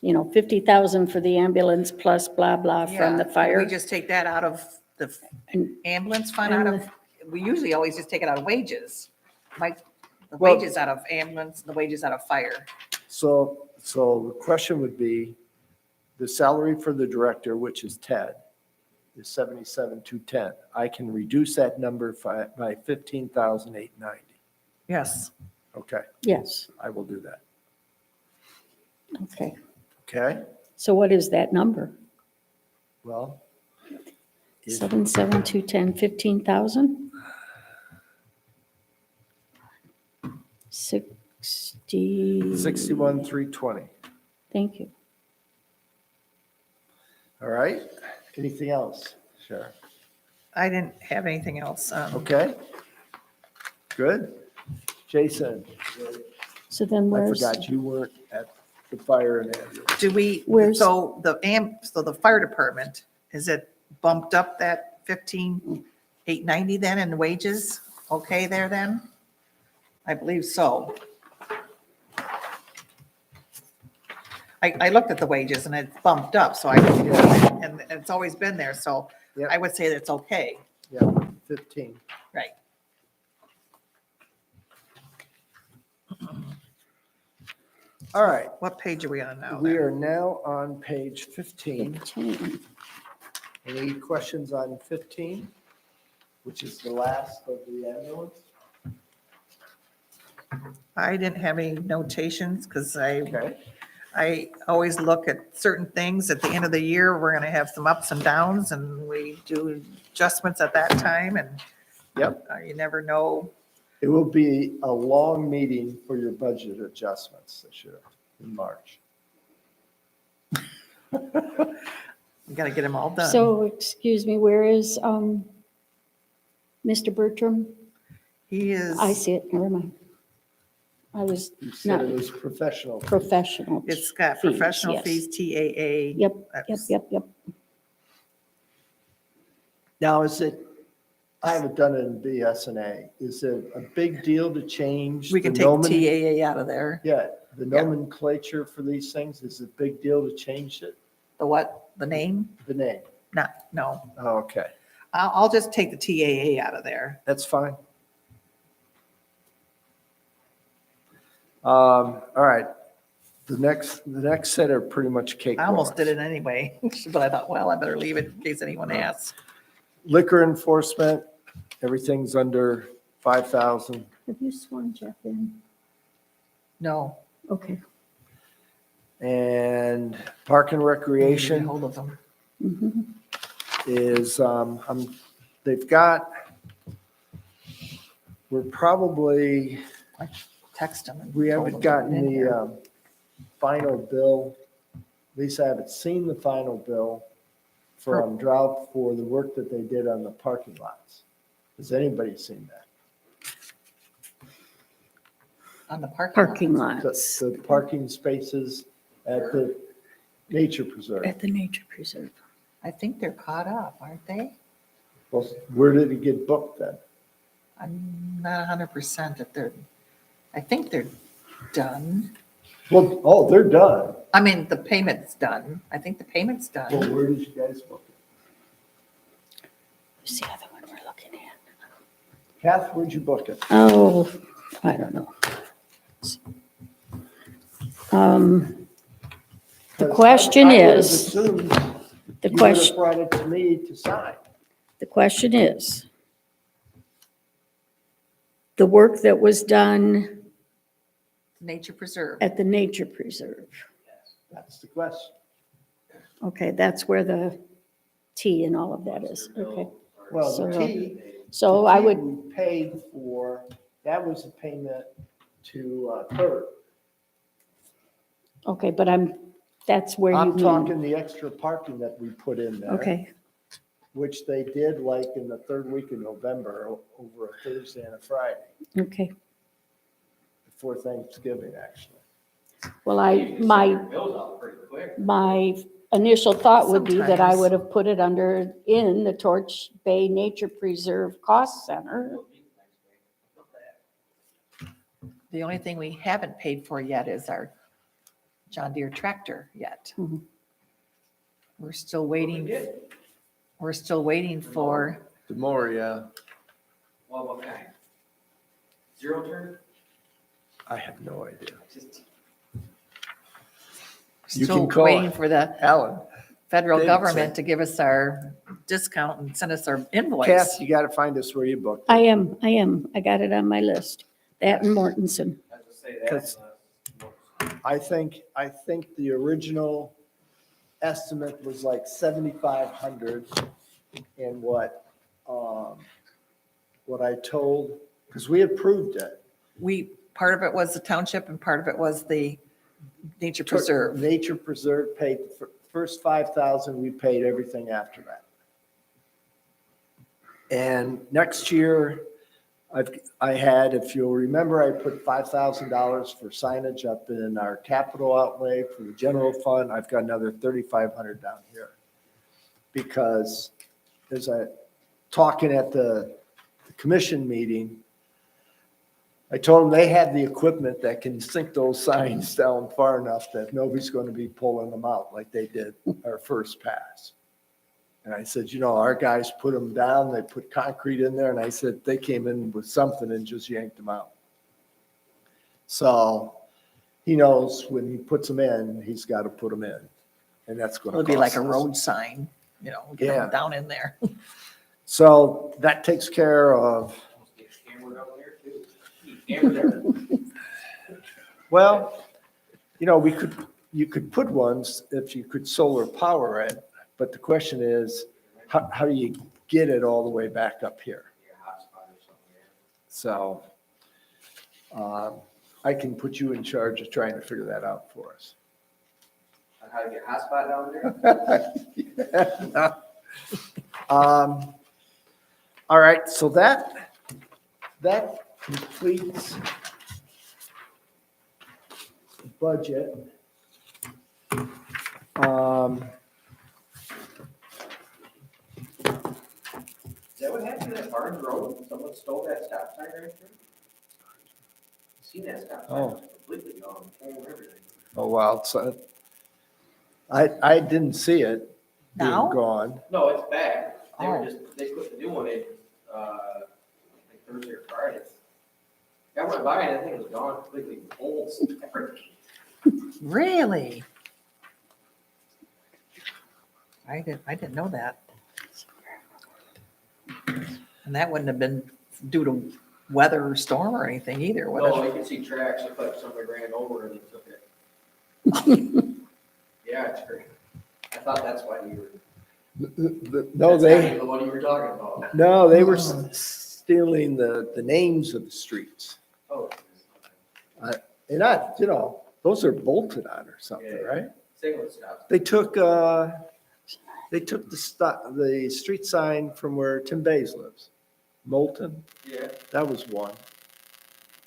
50,000 for the ambulance plus blah, blah from the Yeah, fire? We just take that out of the And- ambulance fund we usually always just take it out of wages. The Well- wages out of ambulance, the wages out of fire. So the question would be, the salary for the director, which is Ted, is 77,210. I can reduce that number by 15,890. Yes. Okay, Yes, I will do that. okay. Okay, So what is that number? well. if- 77210, 15,000? 60. 61,320. Thank you. All right, anything else? Sure. I didn't have anything else. Okay. Good. Jason, So then I where's, forgot you weren't at the fire and ambulance. Do we, Where's- so the fire department, is it bumped up that 15,890 then in wages? Okay there then? I believe so. I looked at the wages and it's bumped up, so and it's always been there, so Yep. I would say that's okay, Yeah, 15. right? All right, What page are we on now? we then? are now on page 15. 15? Any questions on 15, which is the last of the ambulance? I didn't have any notations because Okay, I always look at certain things at the end of the year. We're going to have some ups and downs and we do adjustments at that time and yep. you never know. It will be a long meeting for your budget adjustments this year in March. We got to get them all done. So, excuse me, where is Mr. Bertram? He is, I see it, never mind. I was You said not it was professional. professional. it's got fees, professional yes. fees, TAA. Yep, That's- yep. Now, is it, I haven't done it in BSNA. Is it a big deal to change? We can the take nomen- TAA out of there. Yeah, the Yeah. nomenclature for these things, is it a big deal to change it, The what? The name? the name? No. Oh, okay, I'll just take the TAA out of there. that's fine. All right, the next set are pretty much cake. I almost did it anyway, but I thought, well, I better leave it in case anyone asks. Liquor enforcement, everything's under 5,000. Have you sworn Jeff in? No. Okay. And park and Get recreation hold of them. Mhm. is, they've got, we're probably, I text them. and we told haven't them to put it gotten in here. the final bill. At least I haven't seen the final bill from Drought for the work that they did on the parking lots. Has anybody seen that? On the parking lot. Parking The lots the parking spaces at the nature preserve. at the nature preserve. I think they're caught up, aren't they? Well, where did it get booked then? I'm not 100% if I think they're done. Well, oh, they're done. I mean, the payment's done. I think the payment's Well, done. where did you guys book it? Who's the other one we're looking at? Kath, where'd you book it? Oh, I don't know. The 'Cause question I would've is- assumed The you would've question, brought it to me to sign. the question is, the work that was done Nature Preserve. at the nature preserve. That's the question. Okay, that's where the T and all of that is. Okay. Well, the So- T. So the I T would, we paid for, that was a payment to Kurt. okay, but that's where you I'm mean. talking the extra parking that we put in there. Okay, which they did like in the third week of November, over a Thursday and a Friday, Okay. before Thanksgiving, actually. Well, Bills out pretty quick. my initial thought would be that I Sometimes. would have put it in the Torch Bay Nature Preserve Cost Center. The only thing we haven't paid for yet is our John Deere tractor yet. Mhm. We're still waiting for, The more, yeah, Well, what kind? Zero turn? I have no idea. Just. You still can call waiting it. for the Alan, federal Davidson. government to give us our discount and send us our invoice. Cass, you gotta find us where you booked. I am. I got it on my list. That and Mortensen. I was gonna say Because- I think the original estimate was like 7,500, and what I told, because we approved it. Part of it was the township and part of it was the nature preserve. Nature Preserve paid the first 5,000, we paid everything after that. And next year, I had, if you'll remember, I put $5,000 for signage up in our capital outlay for the general fund. I've got another 3,500 down here. Because as I, talking at the commission meeting, I told them they had the equipment that can sink those signs down far enough that nobody's going to be pulling them out like they did our first pass. And I said, our guys put them down, they put concrete in there, and I said, they came in with something and just yanked them out. So he knows when he puts them in, he's got to put them in, and that's going to It'll cost be like a us. road sign, get Yeah. them down in there. So that takes care of, Camera down there too. Camera there. well, you could put ones if you could solar power it, but the question is, how do you get it all the way back up here? Yeah, hotspot or something, yeah. So I can put you in charge of trying to figure that out for us. On how to get hotspot down there? All right, so that completes the budget. Is that what happened at Barnes Road? Someone stole that stop sign right there? Seen that stop sign? Oh. It was completely gone, whole everything. Oh, wow, so I didn't see it being Now? gone. No, it's back. They were Oh. they put the new one in, I think Thursday or Friday. I went by and I think it was gone completely, holes and everything. Really? I didn't know that. And that wouldn't have been due to weather or storm or anything either, would No, it? you can see tracks, looked like somebody ran over and they took it. Yeah, it's great. I thought that's why you were. No, that's they, not the one you were talking about. no, they were stealing the names of the streets. Oh. And not, those are bolted on or something, Yeah. right? Single stop. They took the street sign from where Tim Bays lives. Moulton, Yeah. that was one.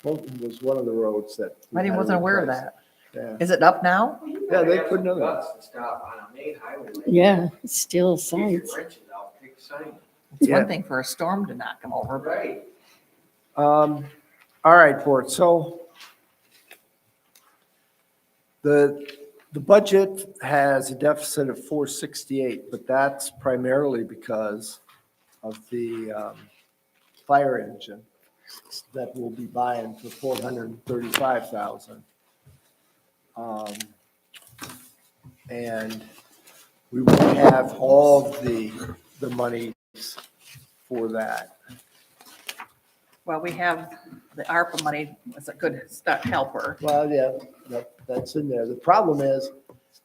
Moulton was one of the roads that. we I had to wasn't aware of replace. that. Yeah. Is it up now? Yeah, they Have put some another- guts to stop on a main highway. like Yeah, still that. Get your signs. wrenches out, take the sign. It's Yeah. one thing for a storm to knock them over, but Right. All right, board, so the budget has a deficit of 468, but that's primarily because of the fire engine that we'll be buying for 435,000. And we won't have all the monies for that. well, we have the ARPA money was a good helper. Well, yeah, that's in there. The problem is,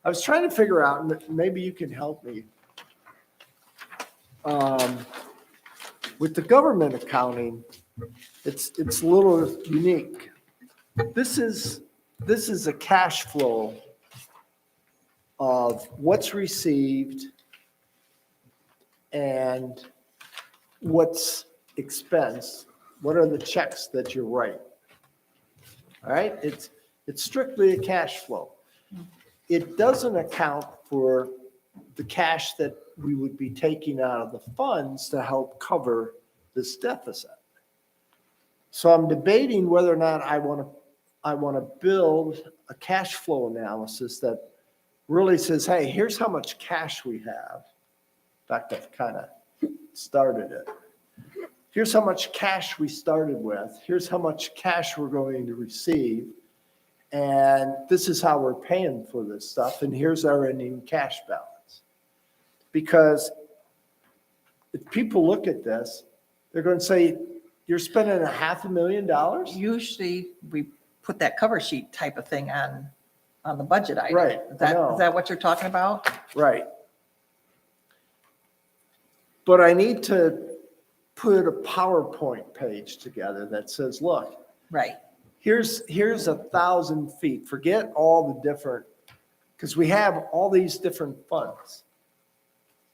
I was trying to figure out, and maybe you can help me. With the government accounting, it's a little unique. This is a cash flow of what's received and what's expense, what are the checks that you're writing? All right, it's strictly a cash flow. It doesn't account for the cash that we would be taking out of the funds to help cover this deficit. So I'm debating whether or not I want to build a cash flow analysis that really says, hey, here's how much cash we have. In fact, I've kind of started it. Here's how much cash we started with. Here's how much cash we're going to receive. And this is how we're paying for this stuff. And here's our ending cash balance. Because if people look at this, they're going to say, you're spending $500,000? Usually we put that cover sheet type of thing on the budget item. Right, Is I know. that what you're talking about? Right. But I need to put a PowerPoint page together that says, look, Right. here's 1,000 feet. Forget all the different, because we have all these different funds.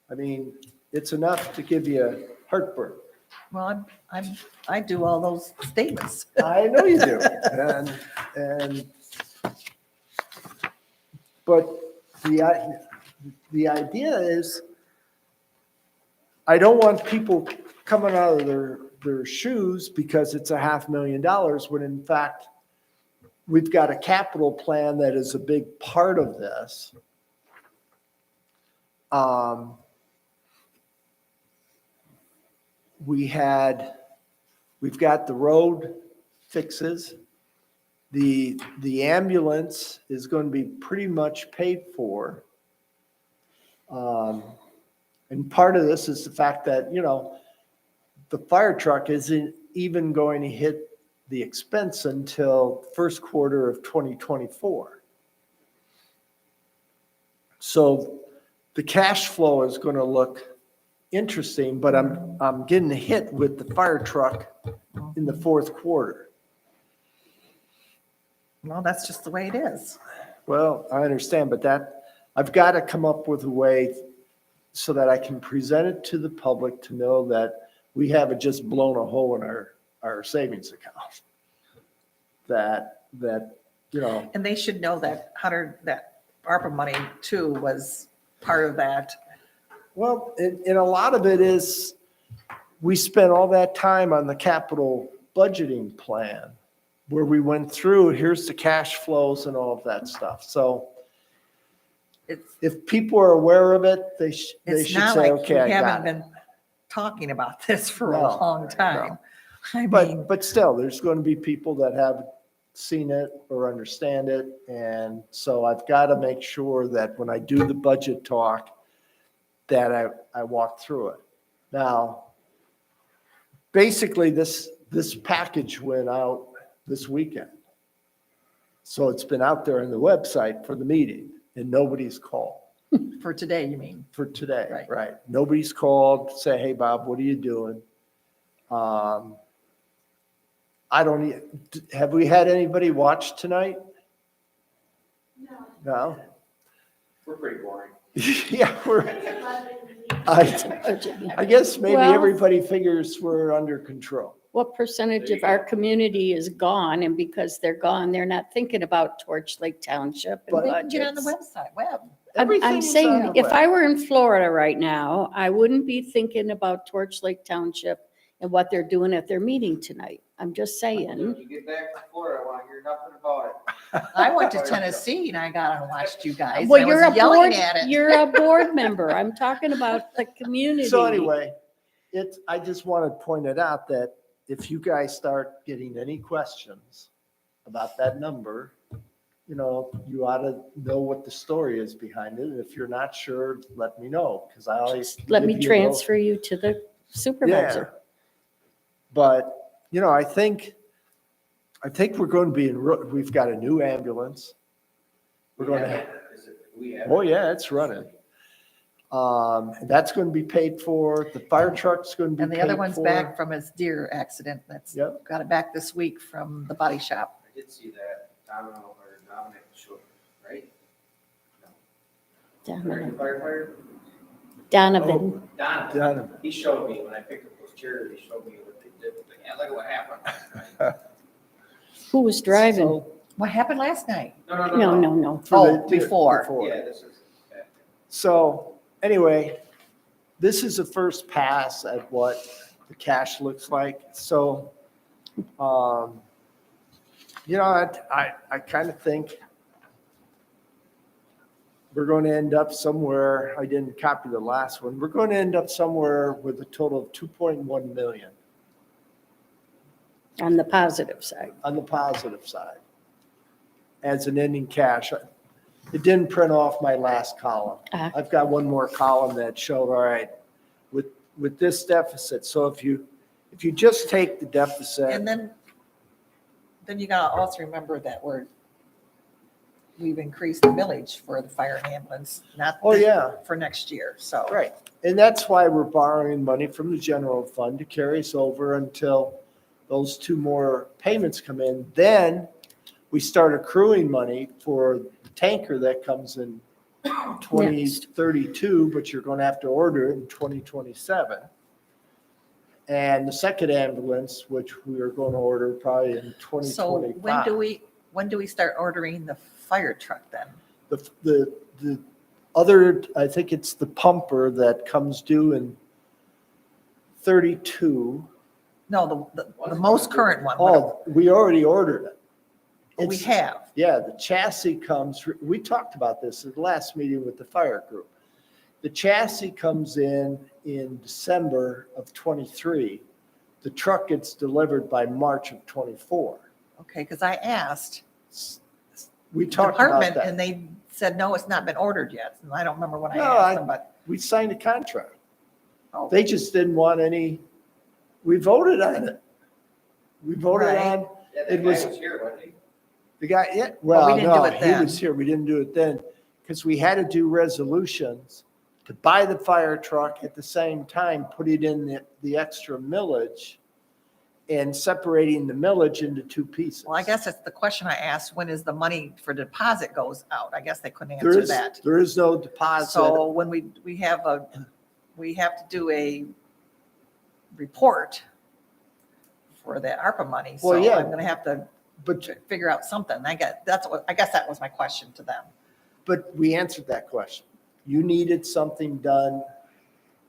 I mean, it's enough to give you heartburn. Well, I do all those statements. I know you do. But the idea is, I don't want people coming out of their shoes because it's $500,000 when in fact, we've got a capital plan that is a big part of this. We've got the road fixes. The ambulance is going to be pretty much paid for. And part of this is the fact that, the fire truck isn't even going to hit the expense until first quarter of 2024. So the cash flow is going to look interesting, but I'm getting hit with the fire truck in the fourth quarter. Well, that's just the way it is. Well, I understand, but I've got to come up with a way so that I can present it to the public to know that we haven't just blown a hole in our savings account. That. And they should know that that ARPA money too was part of that. Well, and a lot of it is, we spent all that time on the capital budgeting plan where we went through, here's the cash flows and all of that stuff. So if people are aware of it, they should It's say, not like okay, we I haven't got it. been talking about this for a No, long time. I mean, But still, there's going to be people that haven't seen it or understand it. And so I've got to make sure that when I do the budget talk, that I walk through it. Now, basically, this package went out this weekend. So it's been out there on the website for the meeting, and nobody's called. for today, you mean? For today, Right. right? Nobody's called, say, hey, Bob, what are you doing? Have we had anybody watch tonight? No? We're pretty boring. Yeah, I guess maybe Well- everybody figures we're under control. What percentage of our community is gone, and because they're gone, they're not thinking about Torch Lake Township and But- They can get on the budgets. website, web. I'm Everything's on saying, the if web. I were in Florida right now, I wouldn't be thinking about Torch Lake Township and what they're doing at their meeting tonight. I'm just saying. When you get back to Florida, I want to hear nothing about it. I went to Tennessee and I got on and watched you guys. Well, I you're a was yelling board, at it. you're a board member. I'm talking about the community. So anyway, I just want to point it out that if you guys start getting any questions about that number, you ought to know what the story is behind it. And if you're not sure, let me know, because I always. Let give me you a little- transfer you to the supervisor. But, I think we're going to be we've got a new ambulance. We're going to, We have. oh yeah, it's running. And that's going to be paid for. The fire truck's going to be And paid the for. other one's back from his deer accident. Yep. Got it back this week from the body shop. I did see that Dominic showed, right? Dominic. Firefighter? Donovan. Donovan. he showed me when I picked up those chairs, he showed me what they did. Yeah, look at what happened. Who was driving? So, What happened last night? No. for Oh, before. Yeah, this is. So anyway, this is the first pass at what the cash looks like. So, I kind of think we're going to end up somewhere, I didn't copy the last one, we're going to end up somewhere with a total of 2.1 million On the positive side. on the positive side as an ending cash. It didn't print off my last column. Ah. I've got one more column that showed, all right, with this deficit. So if you just take the deficit. And then you gotta also remember that we've increased the millage for the fire and ambulance, not Oh, yeah. for next year, so. Right. And that's why we're borrowing money from the general fund to carry us over until those two more payments come in. Then we start accruing money for the tanker that comes in 2032, but you're going to have to order it in 2027. And the second ambulance, which we are going to order probably in So 2025. when do we start ordering the fire truck then? The other, I think it's the pumper that comes due in 32. No, the most current one. Oh, we already ordered it. But we It's- have. Yeah, the chassis comes, we talked about this at the last meeting with the fire group. The chassis comes in December of 23. The truck gets delivered by March of 24. Okay, because I asked We the talked about department and that. they said, no, it's not been ordered yet. And I don't remember when I No, asked them, but. We signed a contract. Oh. They just didn't want any, we voted on it. We voted Right. on, Yeah, It the was- guy was here, wasn't he? the guy, yeah, But well, we didn't do no, it he then. was here. We didn't do it then because we had to do resolutions to buy the fire truck at the same time, put it in the extra millage and separating the millage into two pieces. Well, I guess that's the question I asked, when is the money for deposit goes out? I guess they couldn't There answer is, that. there is no deposit. So when we have to do a report for the ARPA money. So Well, yeah. I'm gonna have to But, figure out something. I guess that was my question to them. but we answered that question. You needed something done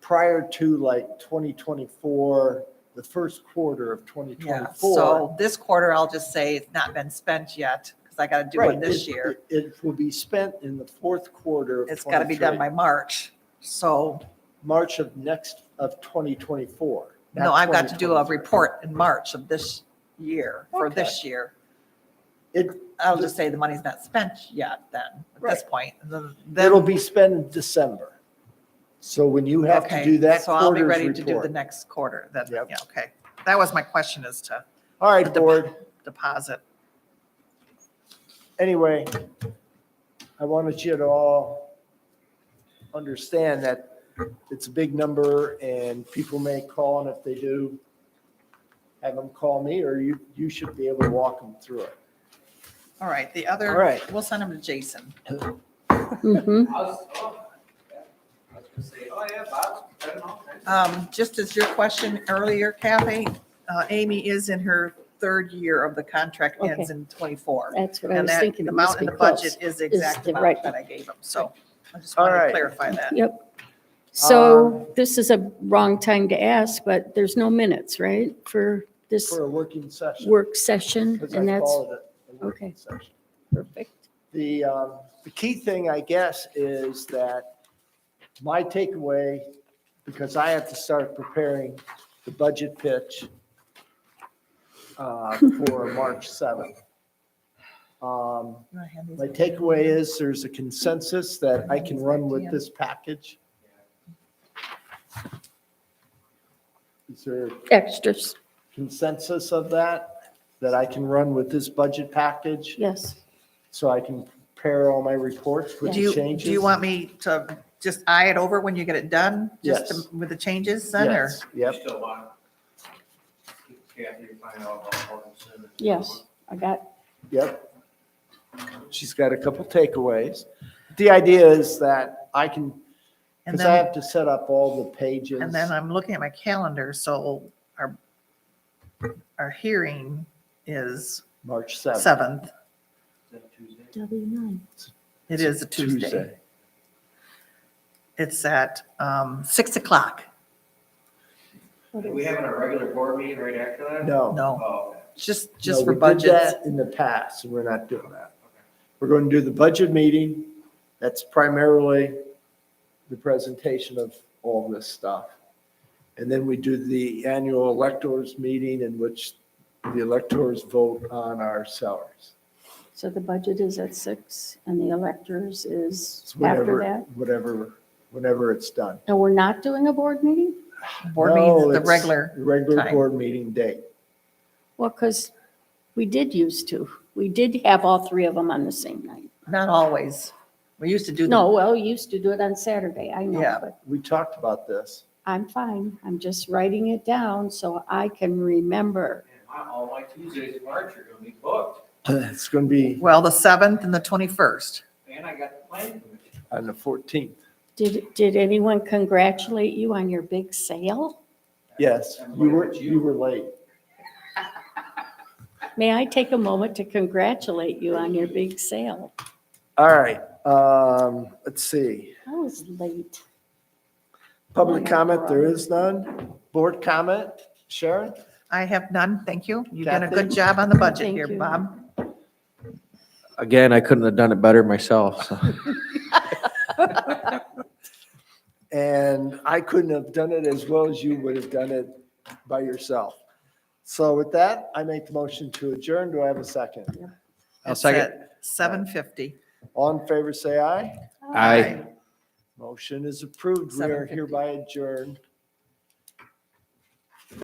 prior to like 2024, the first quarter of Yeah, 2024. so this quarter, I'll just say it's not been spent yet, because I gotta do Right, it this year. It will be spent in the fourth quarter of It's gotta be done 23. by March, so, March of 2024. not no, I've got to do a 2023. report in March of this year, for this year. It, I'll just say the money's not spent yet then, at this Right. point. And it'll then, be spent in December. So when you have to okay, do that so I'll be quarter's ready to do the report. next quarter, then, Yep. yeah, okay. That was my question as to All right, the board. deposit. Anyway, I wanted you to all understand that it's a big number and people may call, and if they do, have them call me, or you should be able to walk them through it. All right, the All other, right. we'll send them to Jason. Mhm. I was gonna say, oh, yeah, Bob, I don't know. Just as your question earlier, Kathy, Amy is in her third year of the contract, ends in '24. That's what I And was that thinking. the It must amount in be the close. budget is the exact the amount right that I gave them. So I just All wanted to right. clarify that. Yep. So this is a wrong time to ask, but there's no minutes, right, for this For a working session. work session? Because And I that's called it a working okay. session. perfect. The key thing, I guess, is that my takeaway, because I have to start preparing the budget pitch for March 7th. You wanna hand these My over? takeaway is there's a consensus that I can run with this package. Is there Extras, consensus of that I can run with this budget package? yes. So I can prepare all my reports with Do the you, changes? do you want me to just eye it over when you get it done? Just Yes. with the changes then, or? Yes, yep. You still want Kathy to find out about Parkinson? Yes, I got, Yep. She's got a couple takeaways. The idea is that I can And Because I then, have to set up all the pages. and then I'm looking at my calendar, so our hearing is March 7th. 7th. Is that Tuesday? W9. It is a Tuesday. It's at 6 o'clock. Are we having a regular board meeting right after that? No. No, Oh, okay. just No, for we did budgets. that in the past, and we're not doing that. We're going to do the budget meeting. That's primarily the presentation of all this stuff. And then we do the annual electors meeting in which the electors vote on our salaries. So the budget is at 6 and the electors is It's after that? whenever it's done. And we're not doing a board meeting? Board meeting No, is the it's regular. Regular time. board meeting date. Well, because we did used to. We did have all three of them on the same night. Not always. We used to do. No, well, we used to do it on Saturday, I know, Yeah. but We talked about this. I'm fine. I'm just writing it down so I can remember. Man, all my Tuesdays in March are gonna be booked, It's going to be Well, the 7th and the 21st. and I got the planning commission. on the 14th. Did anyone congratulate you on your big sale? Yes, you were late. May I take a moment to congratulate you on your big sale? All right, let's see. I was late. Public comment, there is none. Board comment, Sharon? I have none, thank you. You've done a good Kathy? job on the budget Thank here, you. Bob. Again, I couldn't have done it better myself, so. And I couldn't have done it as well as you would have done it by yourself. So with that, I make the motion to adjourn. Do I have a second? I'll It's second. at 7:50. All in favor, say aye. Aye. Motion is approved. We are 7:50. hereby adjourned.